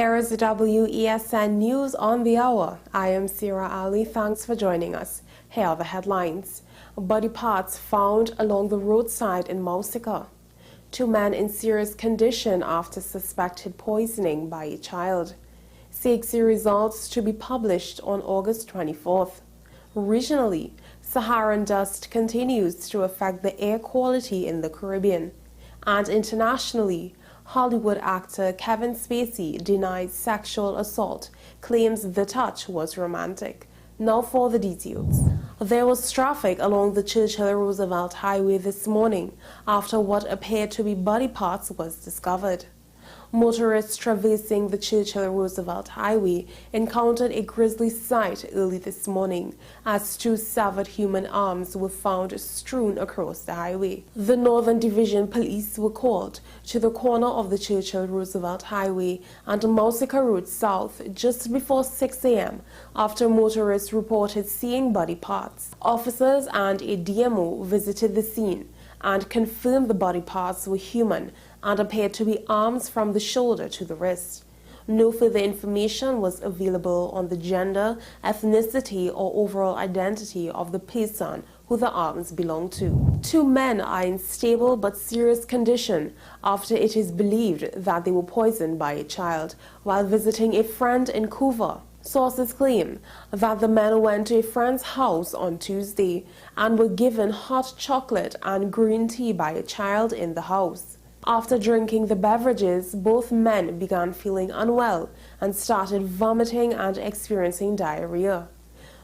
Here is the WESN News on the Hour. I am Sira Ali. Thanks for joining us. Here are the headlines. Body parts found along the roadside in Mausika. 2 men in serious condition after suspected poisoning by a child. CXC results to be published on August 24th. Regionally, Saharan dust continues to affect the air quality in the Caribbean. And internationally, Hollywood actor Kevin Spacey denies sexual assault, claims the touch was romantic. Now for the details. There was traffic along the Churchill-Roosevelt Highway this morning after what appeared to be body parts was discovered. Motorists traversing the Churchill-Roosevelt Highway encountered a grisly sight early this morning as 2 severed human arms were found strewn across the highway. The Northern Division Police were called to the corner of the Churchill-Roosevelt Highway and Mausika Road South just before 6 a.m. after motorists reported seeing body parts. Officers and a DMO visited the scene and confirmed the body parts were human and appeared to be arms from the shoulder to the wrist. No further information was available on the gender, ethnicity, or overall identity of the person who the arms belong to. 2 men are in stable but serious condition after it is believed that they were poisoned by a child while visiting a friend in Couva. Sources claim that the men went to a friend's house on Tuesday and were given hot chocolate and green tea by a child in the house. After drinking the beverages, both men began feeling unwell and started vomiting and experiencing diarrhea.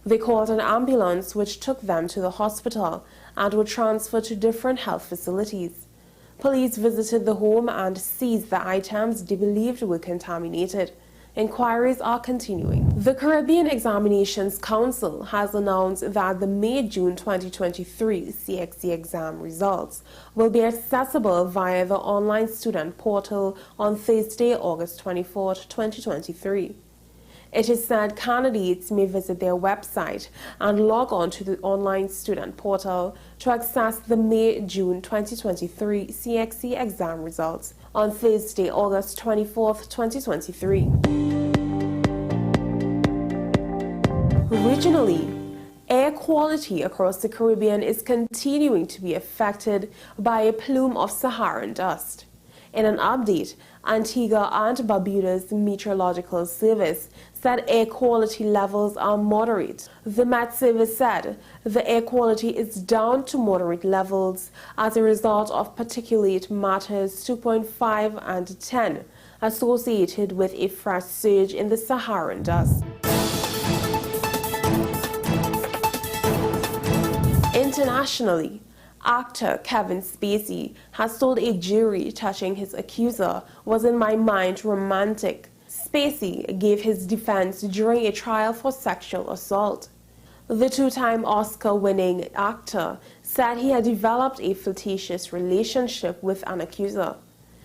They called an ambulance which took them to the hospital and were transferred to different health facilities. Police visited the home and seized the items they believed were contaminated. Inquiries are continuing. The Caribbean Examinations Council has announced that the May-June 2023 CXC exam results will be accessible via the online student portal on Thursday, August 24, 2023. It is said candidates may visit their website and log on to the online student portal to access the May-June 2023 CXC exam results on Thursday, August 24, 2023. Regionally, air quality across the Caribbean is continuing to be affected by a plume of Saharan dust. In an update, Antigua and Barbuda's Meteorological Service said air quality levels are moderate. The Met Service said the air quality is down to moderate levels as a result of particulate matters 2.5 and 10 associated with a fresh surge in the Saharan dust. Internationally, actor Kevin Spacey has told a jury touching his accuser was in my mind romantic. Spacey gave his defense during a trial for sexual assault. The 2-time Oscar-winning actor said he had developed a flirtatious relationship with an accuser.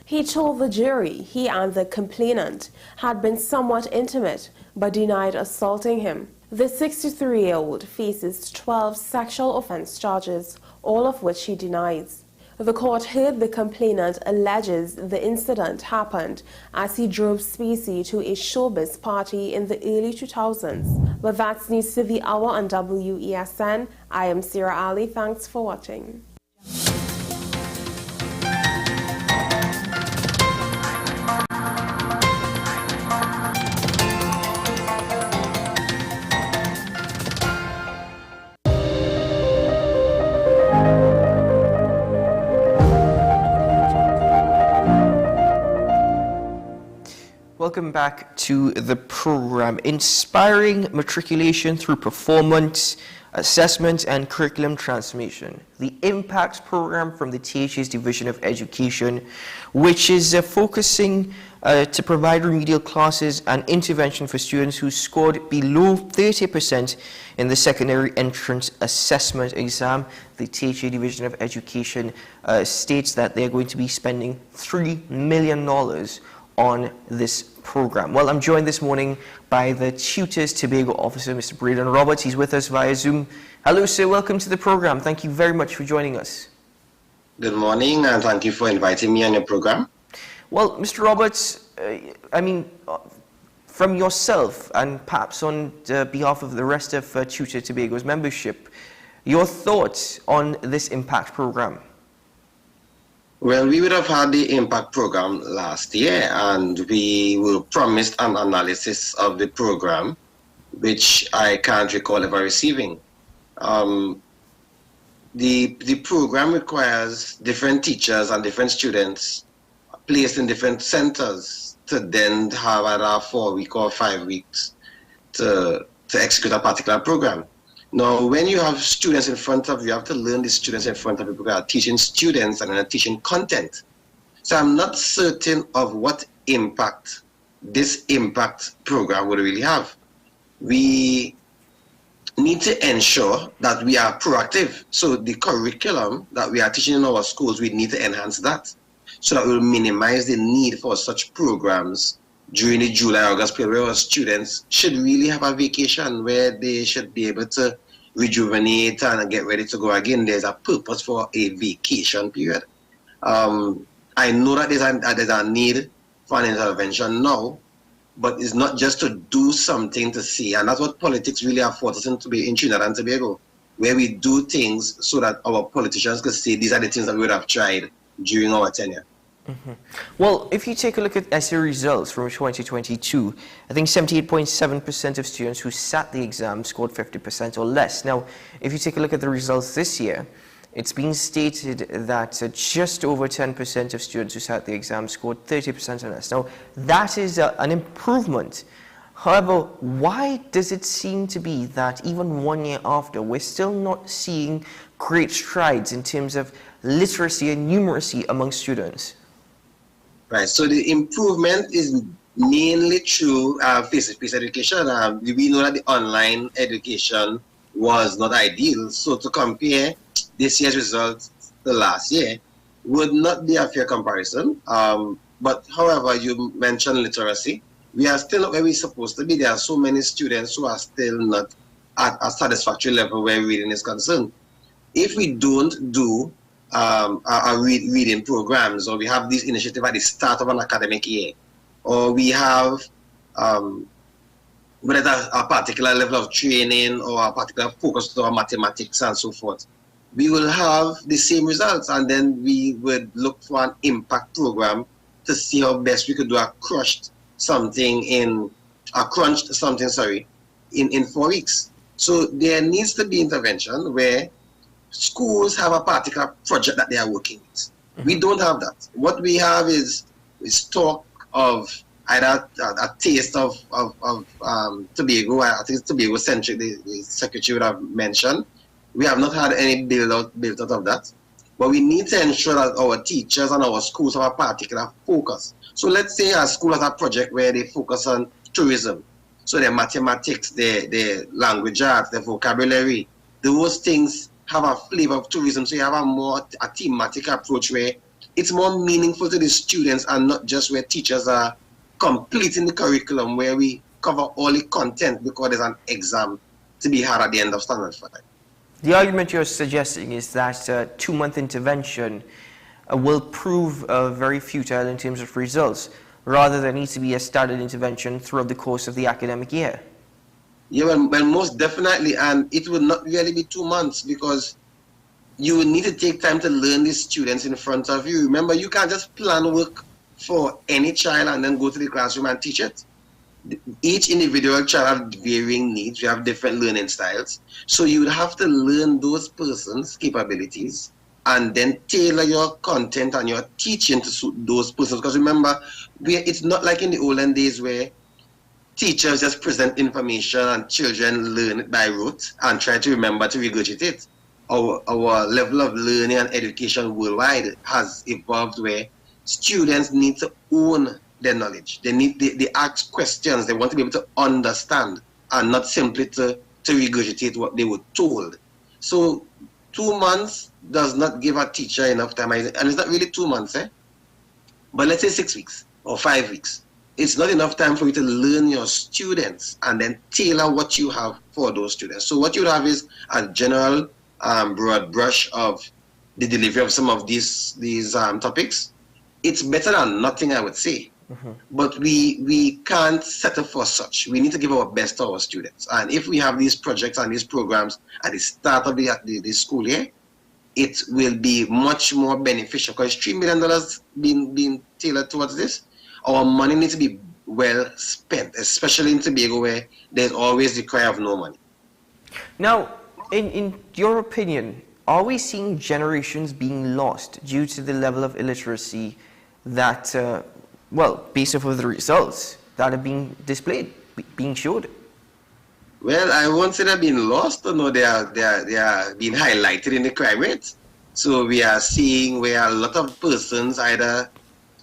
He told the jury he and the complainant had been somewhat intimate but denied assaulting him. The 63-year-old faces 12 sexual offense charges, all of which he denies. The court heard the complainant alleges the incident happened as he drove Spacey to a showbiz party in the early 2000s. But that's news to the hour on WESN. I am Sira Ali. Thanks for watching. Welcome back to the program. Inspiring matriculation through performance, assessment, and curriculum transformation. The Impact program from the THA's Division of Education, which is focusing to provide remedial classes and intervention for students who scored below 30% in the secondary entrance assessment exam. The THA Division of Education states that they're going to be spending $3 million on this program. Well, I'm joined this morning by the Tutors Tobago officer, Mr. Braden Roberts. He's with us via Zoom. Hello, sir. Welcome to the program. Thank you very much for joining us. Good morning, and thank you for inviting me on your program. Well, Mr. Roberts, from yourself and perhaps on behalf of the rest of Tutor Tobago's membership, your thoughts on this impact program? Well, we would have had the impact program last year, and we were promised an analysis of the program, which I can't recall ever receiving. The program requires different teachers and different students placed in different centers to then have either 4 weeks or 5 weeks to execute a particular program. Now, when you have students in front of you, you have to learn the students in front of you because you are teaching students and teaching content. So I'm not certain of what impact this impact program would really have. We need to ensure that we are proactive. So the curriculum that we are teaching in our schools, we need to enhance that so that we will minimize the need for such programs during the July-August period, where our students should really have a vacation where they should be able to rejuvenate and get ready to go again. There's a purpose for a vacation period. I know that there's a need for an intervention now, but it's not just to do something to see, and that's what politics really are forced us to be in Trinidad and Tobago, where we do things so that our politicians can say these are the things that we would have tried during our tenure. Well, if you take a look at essay results from 2022, I think 78.7% of students who sat the exam scored 50% or less. Now, if you take a look at the results this year, it's been stated that just over 10% of students who sat the exam scored 30% or less. Now, that is an improvement. However, why does it seem to be that even 1 year after, we're still not seeing great strides in terms of literacy and numeracy among students? Right, so the improvement is mainly through face-to-face education. We know that the online education was not ideal, so to compare this year's results to last year would not be a fair comparison. But however, you mentioned literacy. We are still not where we're supposed to be. There are so many students who are still not at a satisfactory level where reading is concerned. If we don't do reading programs, or we have this initiative at the start of an academic year, or we have whether a particular level of training or a particular focus on mathematics and so forth, we will have the same results, and then we would look for an impact program to see how best we could do a crunched something in 4 weeks. So there needs to be intervention where schools have a particular project that they are working with. We don't have that. What we have is talk of either a taste of Tobago. I think it's Tobago-centric, the secretary would have mentioned. We have not had any build out of that. But we need to ensure that our teachers and our schools have a particular focus. So let's say a school has a project where they focus on tourism. So their mathematics, their language arts, their vocabulary, those things have a flavor of tourism. So you have a thematic approach where it's more meaningful to the students and not just where teachers are completing the curriculum, where we cover all the content because there's an exam to be had at the end of Standard 5. The argument you're suggesting is that 2-month intervention will prove very futile in terms of results, rather there needs to be a standard intervention throughout the course of the academic year. Yeah, well, most definitely, and it will not really be 2 months because you will need to take time to learn these students in front of you. Remember, you can't just plan work for any child and then go to the classroom and teach it. Each individual child has varying needs. We have different learning styles. So you would have to learn those persons' capabilities and then tailor your content and your teaching to suit those persons. Because remember, it's not like in the olden days where teachers just present information and children learn it by rote and try to remember to regurgitate it. Our level of learning and education worldwide has evolved where students need to own their knowledge. They ask questions. They want to be able to understand and not simply to regurgitate what they were told. So 2 months does not give a teacher enough time, and it's not really 2 months, but let's say 6 weeks or 5 weeks. It's not enough time for you to learn your students and then tailor what you have for those students. So what you have is a general broad brush of the delivery of some of these topics. It's better than nothing, I would say. But we can't settle for such. We need to give our best to our students. And if we have these projects and these programs at the start of the school year, it will be much more beneficial because $3 million being tailored towards this. Our money needs to be well spent, especially in Tobago where there's always the cry of no money. Now, in your opinion, are we seeing generations being lost due to the level of illiteracy that, based off of the results that are being displayed, being showed? Well, I won't say they're being lost, or no, they are being highlighted in the crime rate. So we are seeing where a lot of persons either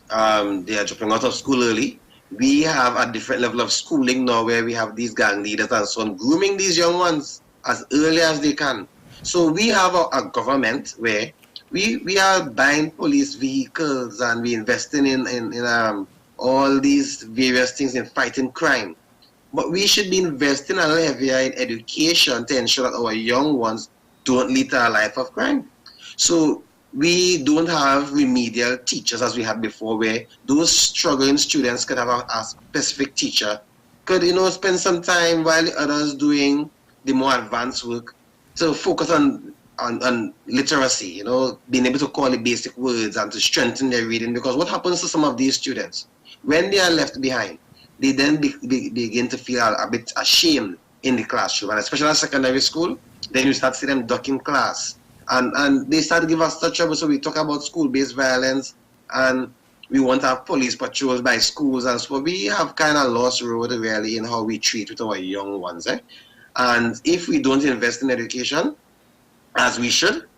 they are dropping out of school early. We have a different level of schooling now where we have these gang leaders and so on, grooming these young ones as early as they can. So we have a government where we are buying police vehicles and we investing in all these various things in fighting crime. But we should be investing a little heavier in education to ensure that our young ones don't lead to a life of crime. So we don't have remedial teachers as we had before, where those struggling students could have a specific teacher, could spend some time while the others doing the more advanced work to focus on literacy, being able to call the basic words and to strengthen their reading. Because what happens to some of these students when they are left behind, they then begin to feel a bit ashamed in the classroom, and especially at secondary school, then you start seeing them ducking class. And they start to give us such trouble. So we talk about school-based violence, and we want to have police patrols by schools, and so we have kind of lost road really in how we treat with our young ones. And if we don't invest in education, as we should,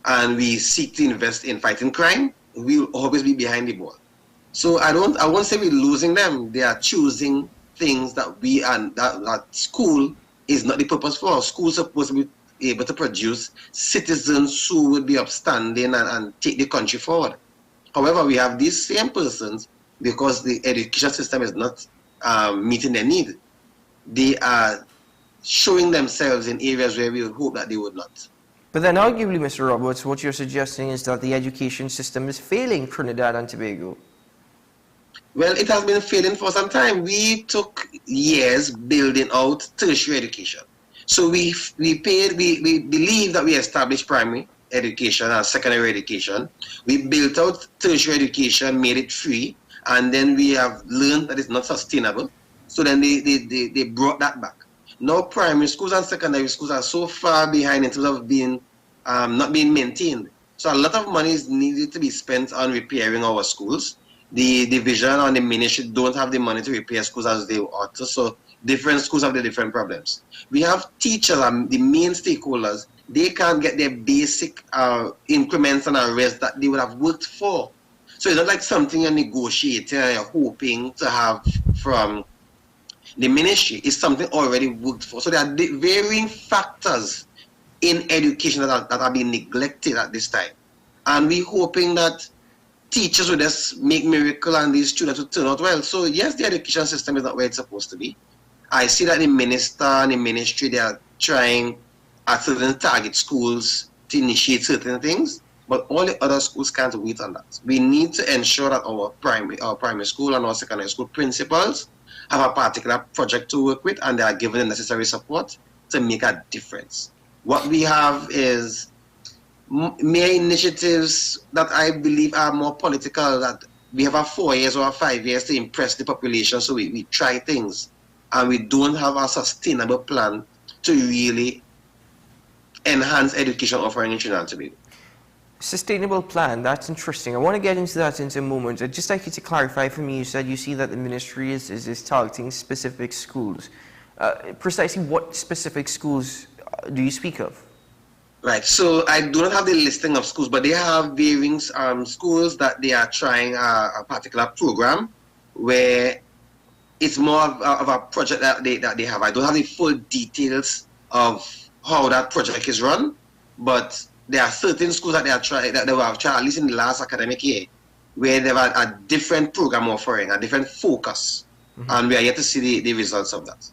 and we seek to invest in fighting crime, we'll always be behind the ball. So I won't say we're losing them. They are choosing things that that school is not the purpose for. School is supposed to be able to produce citizens who would be upstanding and take the country forward. However, we have these same persons, because the education system is not meeting their need, they are showing themselves in areas where we would hope that they would not. But then arguably, Mr. Roberts, what you're suggesting is that the education system is failing Trinidad and Tobago. Well, it has been failing for some time. We took years building out tertiary education. So we believe that we established primary education and secondary education. We built out tertiary education, made it free, and then we have learned that it's not sustainable. So then they brought that back. Now primary schools and secondary schools are so far behind in terms of being not being maintained. So a lot of money is needed to be spent on repairing our schools. The division and the ministry don't have the money to repair schools as they ought to. So different schools have the different problems. We have teachers and the main stakeholders. They can't get their basic increments and arrests that they would have worked for. So it's not like something you're negotiating and you're hoping to have from the ministry. It's something already worked for. So there are varying factors in education that are being neglected at this time. And we're hoping that teachers will just make miracle and these students will turn out well. So yes, the education system is not where it's supposed to be. I see that the minister and the ministry, they are trying at certain target schools to initiate certain things, but all the other schools can't wait on that. We need to ensure that our primary school and our secondary school principals have a particular project to work with, and they are given the necessary support to make a difference. What we have is mere initiatives that I believe are more political, that we have 4 years or 5 years to impress the population, so we try things, and we don't have a sustainable plan to really enhance education offering in Trinidad and Tobago. Sustainable plan, that's interesting. I want to get into that in a moment. I'd just like you to clarify for me, you said you see that the ministry is targeting specific schools. Precisely what specific schools do you speak of? Right, so I do not have the listing of schools, but they have varying schools that they are trying a particular program where it's more of a project that they have. I don't have the full details of how that project is run, but there are certain schools that they have tried, at least in the last academic year, where they've had a different program offering, a different focus, and we are yet to see the results of that.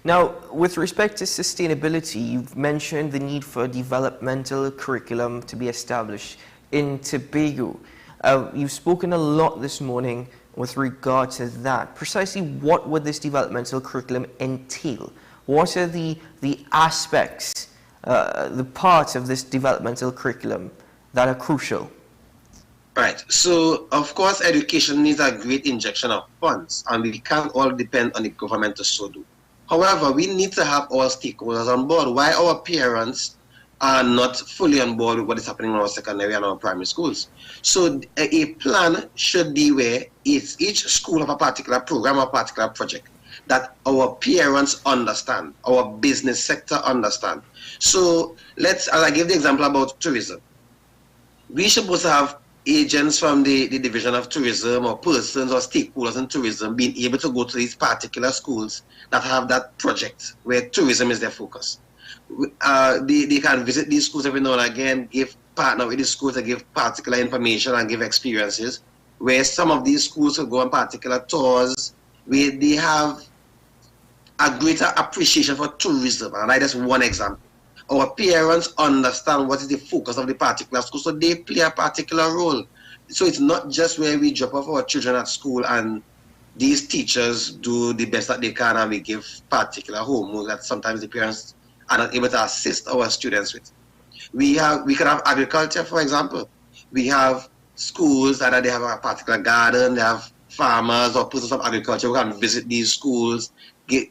Now, with respect to sustainability, you've mentioned the need for developmental curriculum to be established in Tobago. You've spoken a lot this morning with regard to that. Precisely what would this developmental curriculum entail? What are the aspects, the parts of this developmental curriculum that are crucial? Right. So, of course, education needs a great injection of funds, and we can't all depend on the government to so do. However, we need to have all stakeholders on board. Why our parents are not fully on board with what is happening in our secondary and our primary schools. So a plan should be where it's each school of a particular program or particular project that our parents understand, our business sector understand. So as I gave the example about tourism, we should supposed to have agents from the Division of Tourism or persons or stakeholders in tourism being able to go to these particular schools that have that project where tourism is their focus. They can visit these schools every now and again, partner with the schools to give particular information and give experiences, where some of these schools will go on particular tours where they have a greater appreciation for tourism. And that's one example. Our parents understand what is the focus of the particular school, so they play a particular role. So it's not just where we drop off our children at school and these teachers do the best that they can and we give particular homework that sometimes the parents are not able to assist our students with. We can have agriculture, for example. We have schools that they have a particular garden, they have farmers or persons of agriculture who can visit these schools,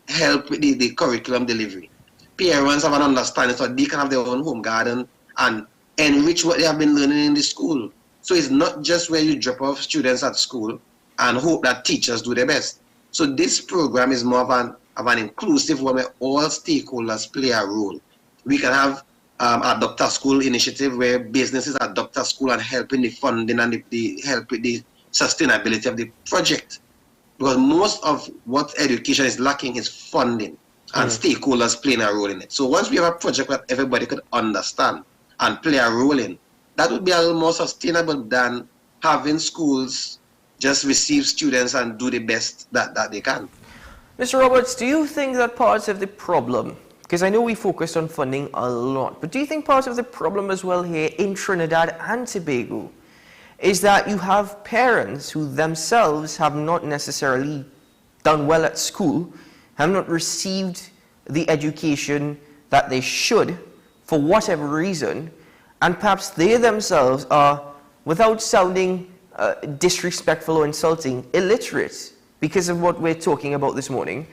help with the curriculum delivery. Parents have an understanding so they can have their own home garden and enrich what they have been learning in the school. So it's not just where you drop off students at school and hope that teachers do their best. So this program is more of an inclusive one where all stakeholders play a role. We can have a doctor school initiative where businesses adopt a school and help in the funding and the help with the sustainability of the project. Because most of what education is lacking is funding and stakeholders playing a role in it. So once we have a project that everybody could understand and play a role in, that would be a little more sustainable than having schools just receive students and do the best that they can. Mr. Roberts, do you think that part of the problem, because I know we focused on funding a lot, but do you think part of the problem as well here in Trinidad and Tobago is that you have parents who themselves have not necessarily done well at school, have not received the education that they should for whatever reason, and perhaps they themselves are, without sounding disrespectful or insulting, illiterate because of what we're talking about this morning,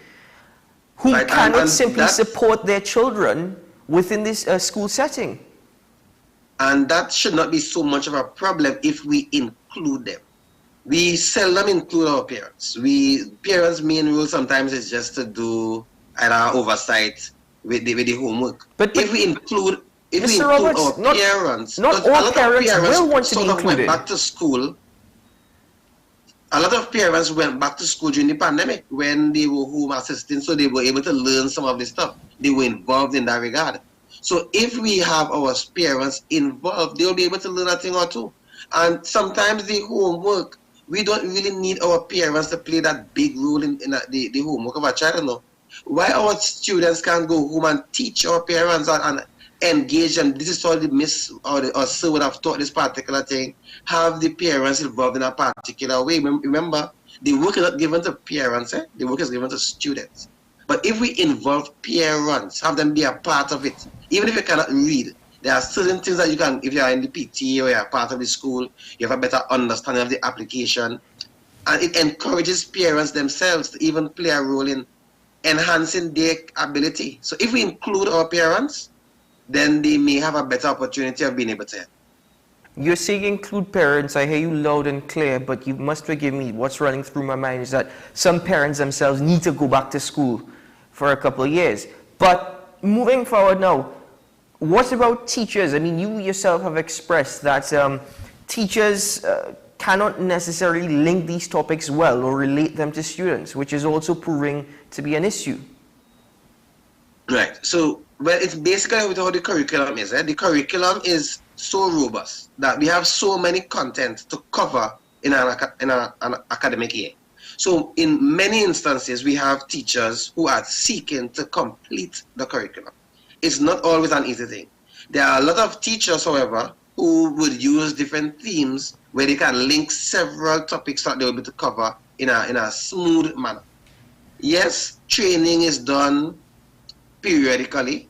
who cannot simply support their children within this school setting. And that should not be so much of a problem if we include them. We seldom include our parents. Parents' main role sometimes is just to do either oversight with the homework. But if we include our parents, not all parents will want to be included. Went back to school. A lot of parents went back to school during the pandemic when they were home assisting, so they were able to learn some of this stuff. They were involved in that regard. So if we have our parents involved, they'll be able to learn a thing or two. And sometimes the homework, we don't really need our parents to play that big role in the homework of our child. No. Why our students can't go home and teach our parents and engage them? This is how the miss or sir would have taught this particular thing. Have the parents involved in a particular way. Remember, the work is not given to parents, the work is given to students. But if we involve parents, have them be a part of it, even if you cannot read, there are certain things that you can, if you are in the PT or you are part of the school, you have a better understanding of the application. And it encourages parents themselves to even play a role in enhancing their ability. So if we include our parents, then they may have a better opportunity of being able to help. You're saying include parents, I hear you loud and clear, but you must forgive me, what's running through my mind is that some parents themselves need to go back to school for a couple of years. But moving forward now, what about teachers? I mean, you yourself have expressed that teachers cannot necessarily link these topics well or relate them to students, which is also proving to be an issue. Right. So, well, it's basically how the curriculum is. The curriculum is so robust that we have so many content to cover in an academic year. So in many instances, we have teachers who are seeking to complete the curriculum. It's not always an easy thing. There are a lot of teachers, however, who would use different themes where they can link several topics that they'll be able to cover in a smooth manner. Yes, training is done periodically.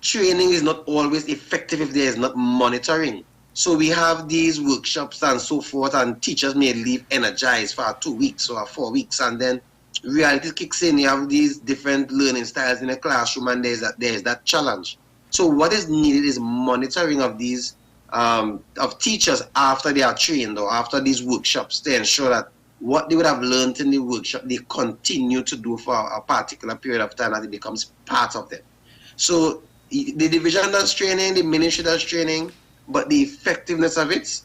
Training is not always effective if there is not monitoring. So we have these workshops and so forth, and teachers may leave energized for 2 weeks or 4 weeks, and then reality kicks in. You have these different learning styles in a classroom, and there's that challenge. So what is needed is monitoring of these of teachers after they are trained or after these workshops to ensure that what they would have learned in the workshop they continue to do for a particular period of time, and it becomes part of them. So the division does training, the ministry does training, but the effectiveness of it,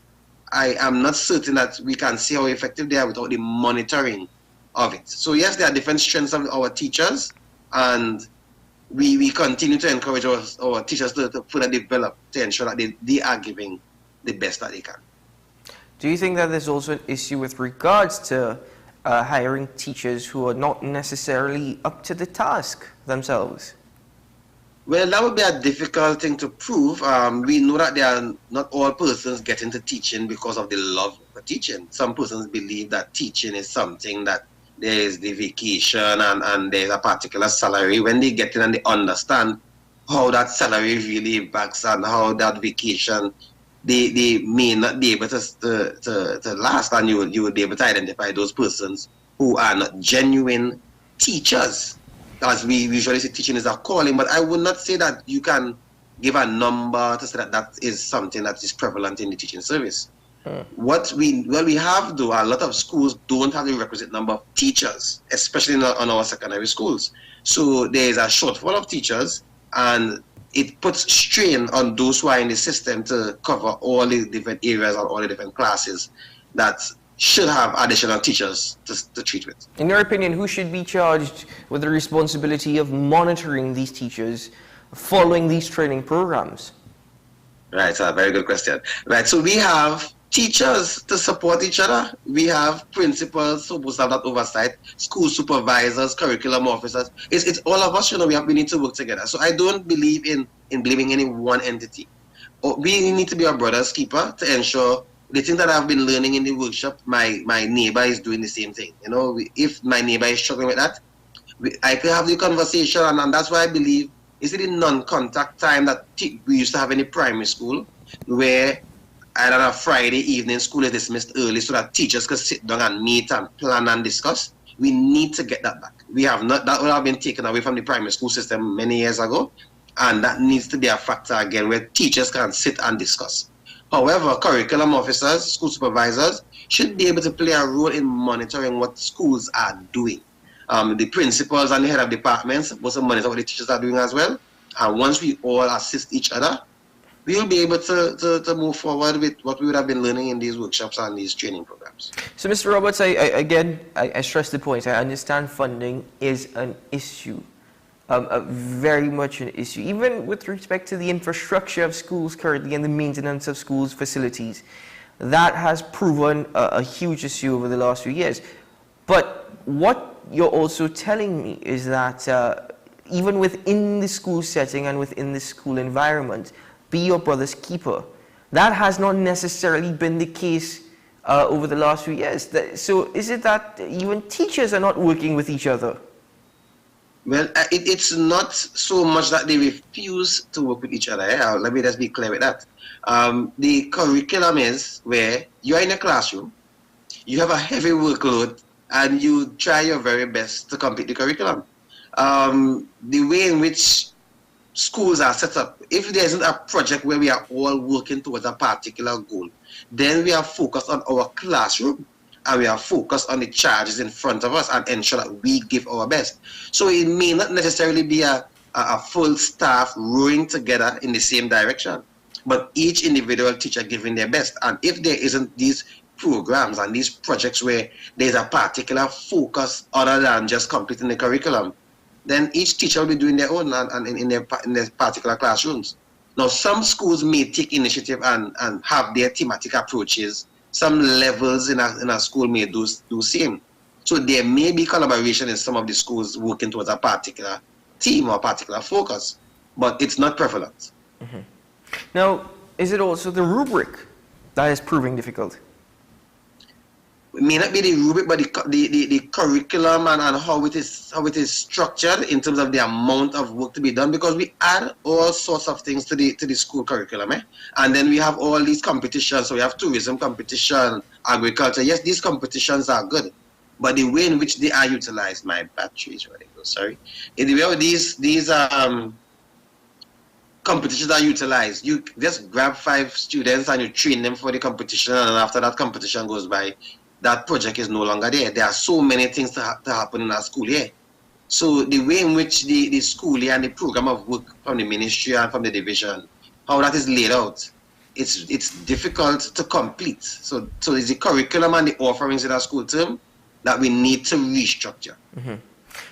I am not certain that we can see how effective they are without the monitoring of it. So yes, there are different strengths of our teachers, and we continue to encourage our teachers to further develop to ensure that they are giving the best that they can. Do you think that there's also an issue with regards to hiring teachers who are not necessarily up to the task themselves? Well, that would be a difficult thing to prove. We know that there are not all persons get into teaching because of the love for teaching. Some persons believe that teaching is something that there is the vacation and there's a particular salary. When they get in and they understand how that salary really impacts and how that vacation, they may not be able to last, and you would be able to identify those persons who are not genuine teachers. As we usually say, teaching is a calling, but I would not say that you can give a number to say that that is something that is prevalent in the teaching service. What we have, though, a lot of schools don't have the requisite number of teachers, especially on our secondary schools. So there is a shortfall of teachers, and it puts strain on those who are in the system to cover all the different areas and all the different classes that should have additional teachers to treat with. In your opinion, who should be charged with the responsibility of monitoring these teachers following these training programs? Right, so a very good question. Right, so we have teachers to support each other. We have principals supposed to have that oversight, school supervisors, curriculum officers. It's all of us, we need to work together. So I don't believe in blaming any one entity. We need to be our brother's keeper to ensure the thing that I've been learning in the workshop, my neighbor is doing the same thing. If my neighbor is struggling with that, I can have the conversation, and that's why I believe is it the non-contact time that we used to have in the primary school, where on a Friday evening school is dismissed early so that teachers could sit down and meet and plan and discuss. We need to get that back. We have not, that would have been taken away from the primary school system many years ago, and that needs to be a factor again where teachers can sit and discuss. However, curriculum officers, school supervisors should be able to play a role in monitoring what schools are doing. The principals and the head of departments supposed to monitor what the teachers are doing as well. And once we all assist each other, we will be able to move forward with what we would have been learning in these workshops and these training programs. So, Mr. Roberts, I stress the point. I understand funding is an issue, very much an issue, even with respect to the infrastructure of schools currently and the maintenance of schools' facilities. That has proven a huge issue over the last few years. But what you're also telling me is that even within the school setting and within the school environment, be your brother's keeper. That has not necessarily been the case over the last few years. So is it that even teachers are not working with each other? Well, it's not so much that they refuse to work with each other. Let me just be clear with that. The curriculum is where you are in a classroom, you have a heavy workload, and you try your very best to complete the curriculum. The way in which schools are set up, if there isn't a project where we are all working towards a particular goal, then we are focused on our classroom and we are focused on the charges in front of us and ensure that we give our best. So it may not necessarily be a full staff rowing together in the same direction, but each individual teacher giving their best. And if there isn't these programs and these projects where there's a particular focus other than just completing the curriculum, then each teacher will be doing their own and in their particular classrooms. Now, some schools may take initiative and have their thematic approaches. Some levels in a school may do same. So there may be collaboration in some of the schools working towards a particular theme or a particular focus, but it's not prevalent. Now, is it also the rubric that is proving difficult? It may not be the rubric, but the curriculum and how it is structured in terms of the amount of work to be done, because we add all sorts of things to the school curriculum, and then we have all these competitions. So we have tourism competition, agriculture. Yes, these competitions are good, but the way in which they are utilized, my battery is running low. Sorry, in the way these competitions are utilized, you just grab 5 students and you train them for the competition, and after that competition goes by, that project is no longer there. There are so many things to happen in our school year. So the way in which the school year and the program of work from the ministry and from the division, how that is laid out, it's difficult to complete. So it's the curriculum and the offerings in our school term that we need to restructure.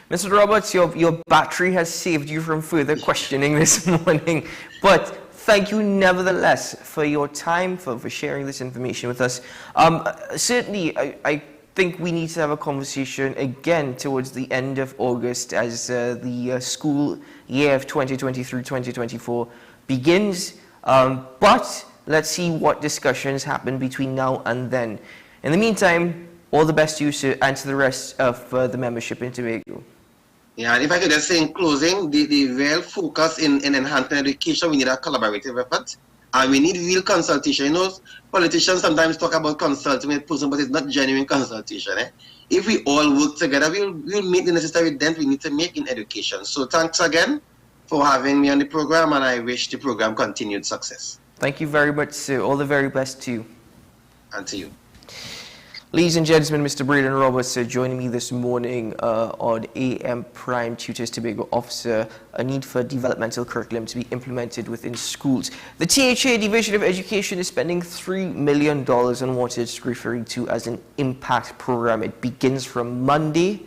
Mr. Roberts, your battery has saved you from further questioning this morning, but thank you nevertheless for your time, for sharing this information with us. Certainly, I think we need to have a conversation again towards the end of August as the school year of 2023-2024 begins. But let's see what discussions happen between now and then. In the meantime, all the best to you, sir, and to the rest of the membership in Tobago. Yeah, and if I could just say in closing, the real focus in enhancing education, we need a collaborative effort, and we need real consultation. You know, politicians sometimes talk about consulting with person, but it's not genuine consultation. If we all work together, we'll make the necessary dent we need to make in education. So thanks again for having me on the program, and I wish the program continued success. Thank you very much, sir. All the very best to you. And to you. Ladies and gentlemen, Mr. Braden Roberts joining me this morning on AM Prime Tutors Tobago Officer, a need for developmental curriculum to be implemented within schools. The THA Division of Education is spending $3 million on what it's referring to as an impact program. It begins from Monday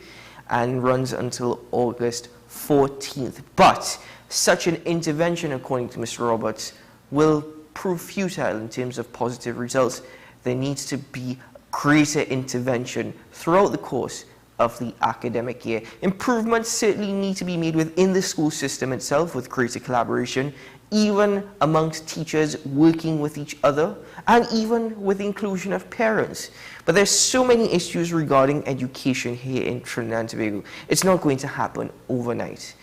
and runs until August 14th. But such an intervention, according to Mr. Roberts, will prove futile in terms of positive results. There needs to be greater intervention throughout the course of the academic year. Improvements certainly need to be made within the school system itself with greater collaboration, even amongst teachers working with each other, and even with the inclusion of parents. But there's so many issues regarding education here in Trinidad and Tobago. It's not going to happen overnight.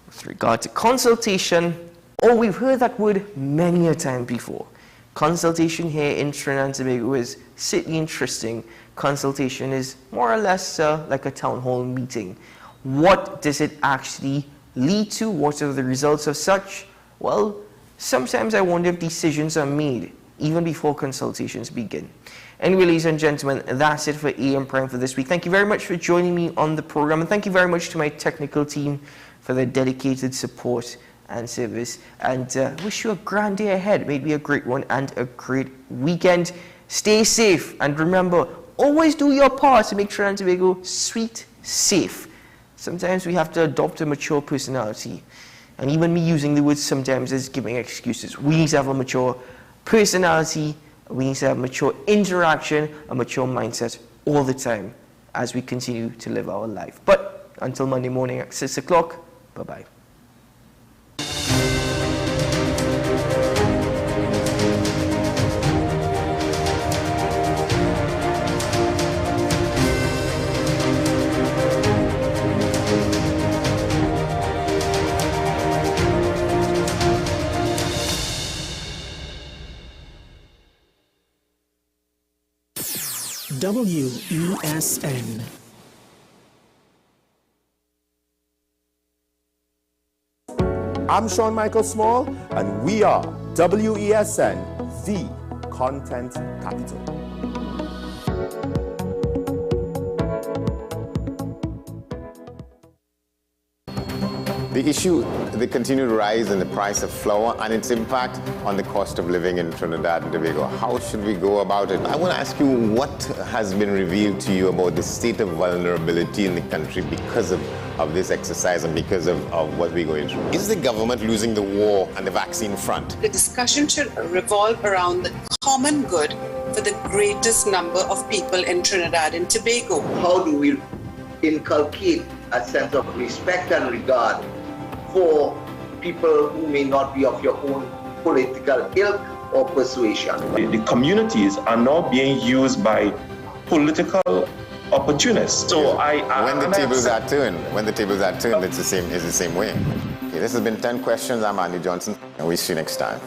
With regard to consultation, we've heard that word many a time before. Consultation here in Trinidad and Tobago is certainly interesting. Consultation is more or less like a town hall meeting. What does it actually lead to? What are the results of such? Well, sometimes I wonder if decisions are made even before consultations begin. Anyway, ladies and gentlemen, that's it for AM Prime for this week. Thank you very much for joining me on the program, and thank you very much to my technical team for their dedicated support and service, and wish you a grand day ahead. May it be a great one and a great weekend. Stay safe, and remember, always do your part to make Trinidad and Tobago sweet, safe. Sometimes we have to adopt a mature personality, and even me using the word sometimes is giving excuses. We need to have a mature personality, we need to have mature interaction, a mature mindset all the time as we continue to live our life. But until Monday morning at 6 o'clock, bye-bye. WESN. I'm Sean Michael Small, and we are WESN, the Content Capital. The issue, the continued rise in the price of flour and its impact on the cost of living in Trinidad and Tobago. How should we go about it? I want to ask you what has been revealed to you about the state of vulnerability in the country because of this exercise and because of what we're going through. Is the government losing the war on the vaccine front? The discussion should revolve around the common good for the greatest number of people in Trinidad and Tobago. How do we inculcate a sense of respect and regard for people who may not be of your own political ilk or persuasion. The communities are now being used by political opportunists. So when the tables are turned, it's the same way. Okay, this has been 10 questions. I'm Andy Johnson, and we'll see you next time.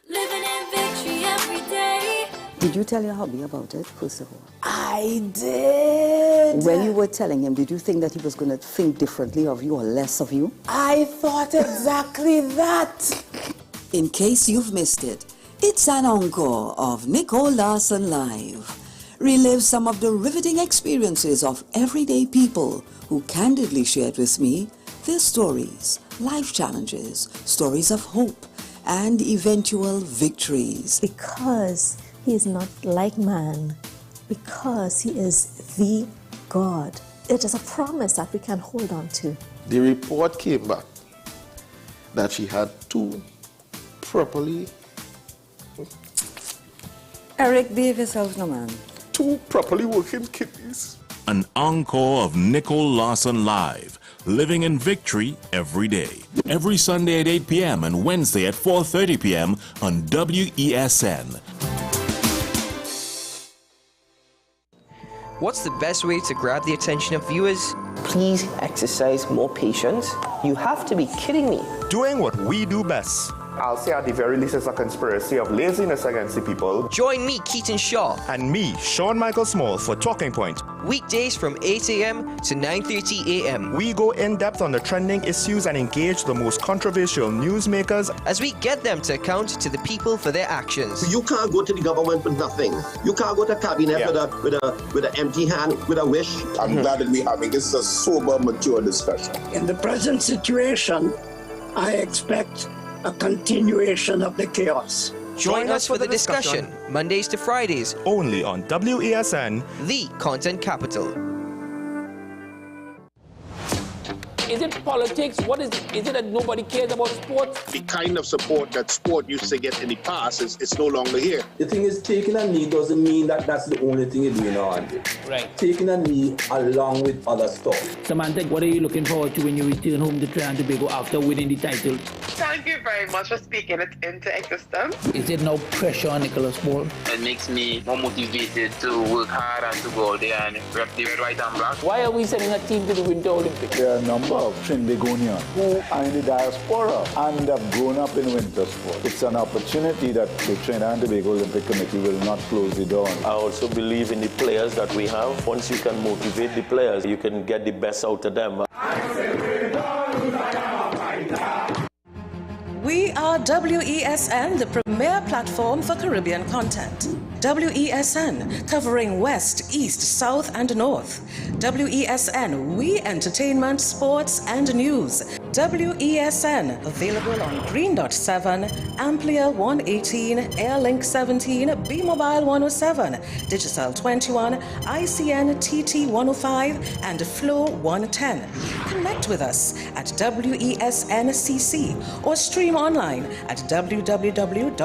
Living in victory every day. Did you tell your hubby about it, first of all? I did. When you were telling him, did you think that he was going to think differently of you or less of you? I thought exactly that. In case you've missed it, it's an encore of Nicole Larson Live. Relive some of the riveting experiences of everyday people who candidly shared with me their stories, life challenges, stories of hope, and eventual victories. Because he is not like man, because he is the God. It is a promise that we can hold on to. The report came back that she had two properly... Eric, behave yourself, no man. Two properly working kidneys. An encore of Nicole Larson Live, living in victory every day. Every Sunday at 8 p.m. and Wednesday at 4:30 p.m. on WESN. What's the best way to grab the attention of viewers? Please exercise more patience. You have to be kidding me. Doing what we do best. I'll say at the very least it's a conspiracy of laziness against the people. Join me, Keaton Shaw. And me, Sean Michael Small, for Talking Point. Weekdays from 8 a.m. to 9:30 a.m. We go in depth on the trending issues and engage the most controversial newsmakers as we get them to account to the people for their actions. You can't go to the government with nothing. You can't go to cabinet with an empty hand, with a wish. I'm glad that we're having this a sober, mature discussion. In the present situation, I expect a continuation of the chaos. Join us for the discussion, Mondays to Fridays, only on WESN, the content capital. Is it politics? What is it? Is it that nobody cares about sports? The kind of support that sport used to get in the past is no longer here. The thing is, taking a knee doesn't mean that that's the only thing you're doing on. Right. Taking a knee along with other stuff. Samantha, what are you looking forward to when you return home to Trinidad and Tobago after winning the title? Thank you very much for speaking it into existence. Is there no pressure on Nicholas Paul? It makes me more motivated to work hard and to go out there and rep the white and black. Why are we sending a team to the Winter Olympics? There are a number of Trinbagonians who are in the diaspora and have grown up in winter sport. It's an opportunity that the Trinidad and Tobago Olympic Committee will not close the door on. I also believe in the players that we have. Once you can motivate the players, you can get the best out of them. We are WESN, the premier platform for Caribbean content. WESN, covering West, East, South, and North. WESN, we entertainment, sports, and news. WESN, available on Greendot 7, Amplia 118, Airlink 17, Bmobile 107, Digicel 21, ICNTT 105, and Flow 110. Connect with us at WESNCC or stream online at www.wesncc.com.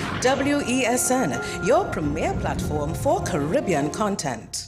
WESN, your premier platform for Caribbean content.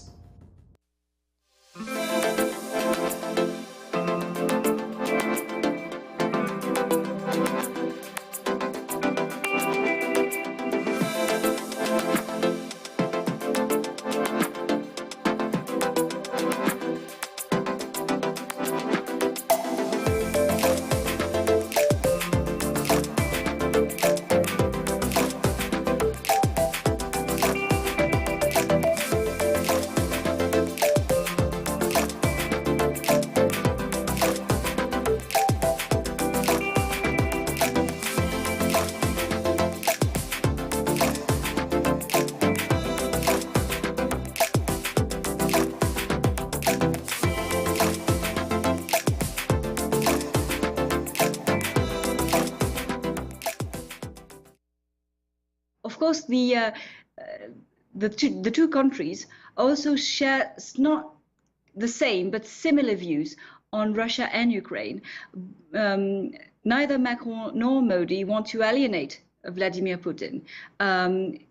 Of course, the two countries also share not the same but similar views on Russia and Ukraine. Neither Macron nor Modi want to alienate Vladimir Putin.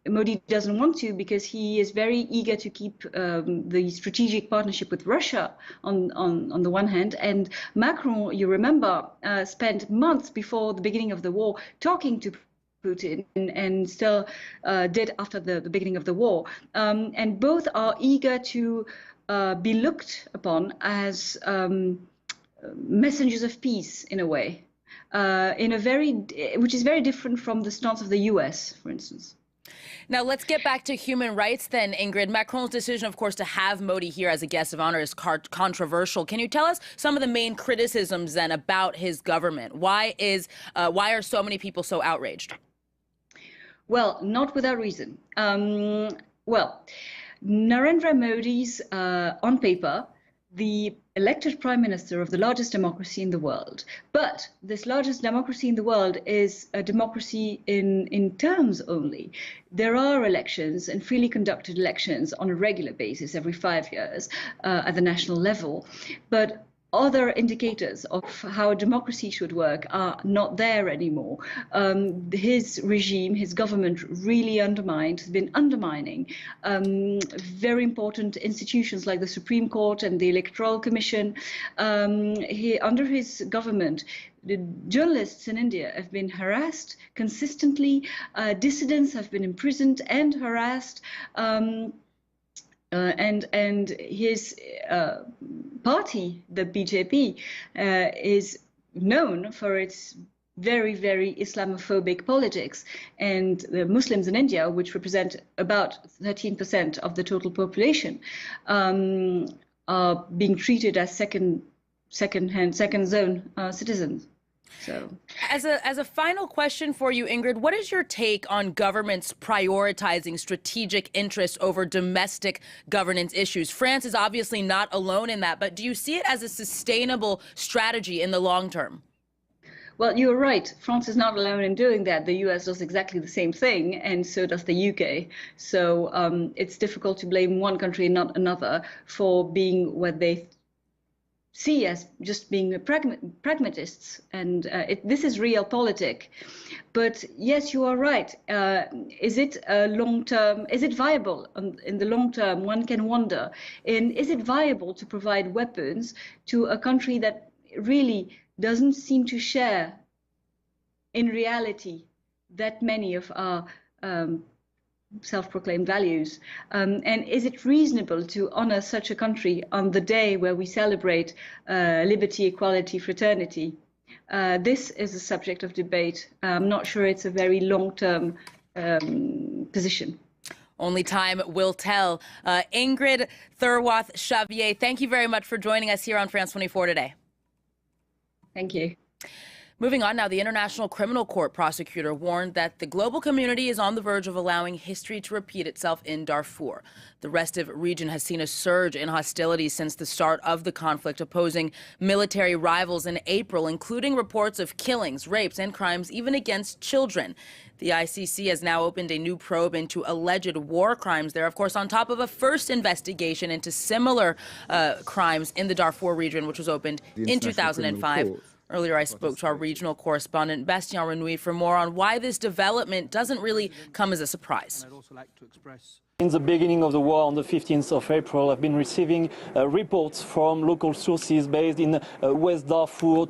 Modi doesn't want to because he is very eager to keep the strategic partnership with Russia on the one hand, and Macron, you remember, spent months before the beginning of the war talking to Putin and still did after the beginning of the war. And both are eager to be looked upon as messengers of peace in a way. Which is very different from the stance of the US, for instance. Now, let's get back to human rights then, Ingrid. Macron's decision, of course, to have Modi here as a guest of honor is controversial. Can you tell us some of the main criticisms then about his government? Why are so many people so outraged? Well, not without reason. Narendra Modi's, on paper, the elected prime minister of the largest democracy in the world. But this largest democracy in the world is a democracy in terms only. There are elections and freely conducted elections on a regular basis every 5 years at the national level. But other indicators of how democracy should work are not there anymore. His regime, his government really has been undermining very important institutions like the Supreme Court and the Electoral Commission. Under his government, the journalists in India have been harassed consistently. Dissidents have been imprisoned and harassed. And his party, the BJP, is known for its very, very Islamophobic politics. And the Muslims in India, which represent about 13% of the total population, are being treated as second zone citizens. So, as a final question for you, Ingrid, what is your take on governments prioritizing strategic interests over domestic governance issues? France is obviously not alone in that, but do you see it as a sustainable strategy in the long term? Well, you're right. France is not alone in doing that. The US does exactly the same thing, and so does the UK. So it's difficult to blame one country and not another for being what they see as just being pragmatists, and this is realpolitik. But yes, you are right. Is it long-term? Is it viable in the long term? One can wonder. And is it viable to provide weapons to a country that really doesn't seem to share, in reality, that many of our self-proclaimed values? And is it reasonable to honor such a country on the day where we celebrate liberty, equality, fraternity? This is a subject of debate. I'm not sure it's a very long-term position. Only time will tell. Ingrid Thurwath-Xavier, thank you very much for joining us here on France 24 today. Thank you. Moving on now, the International Criminal Court prosecutor warned that the global community is on the verge of allowing history to repeat itself in Darfur. The restive region has seen a surge in hostilities since the start of the conflict, opposing military rivals in April, including reports of killings, rapes, and crimes even against children. The ICC has now opened a new probe into alleged war crimes there, of course, on top of a first investigation into similar crimes in the Darfur region, which was opened in 2005. Earlier, I spoke to our regional correspondent, Bastien Renouy, for more on why this development doesn't really come as a surprise. In the beginning of the war, on the 15th of April, I've been receiving reports from local sources based in West Darfur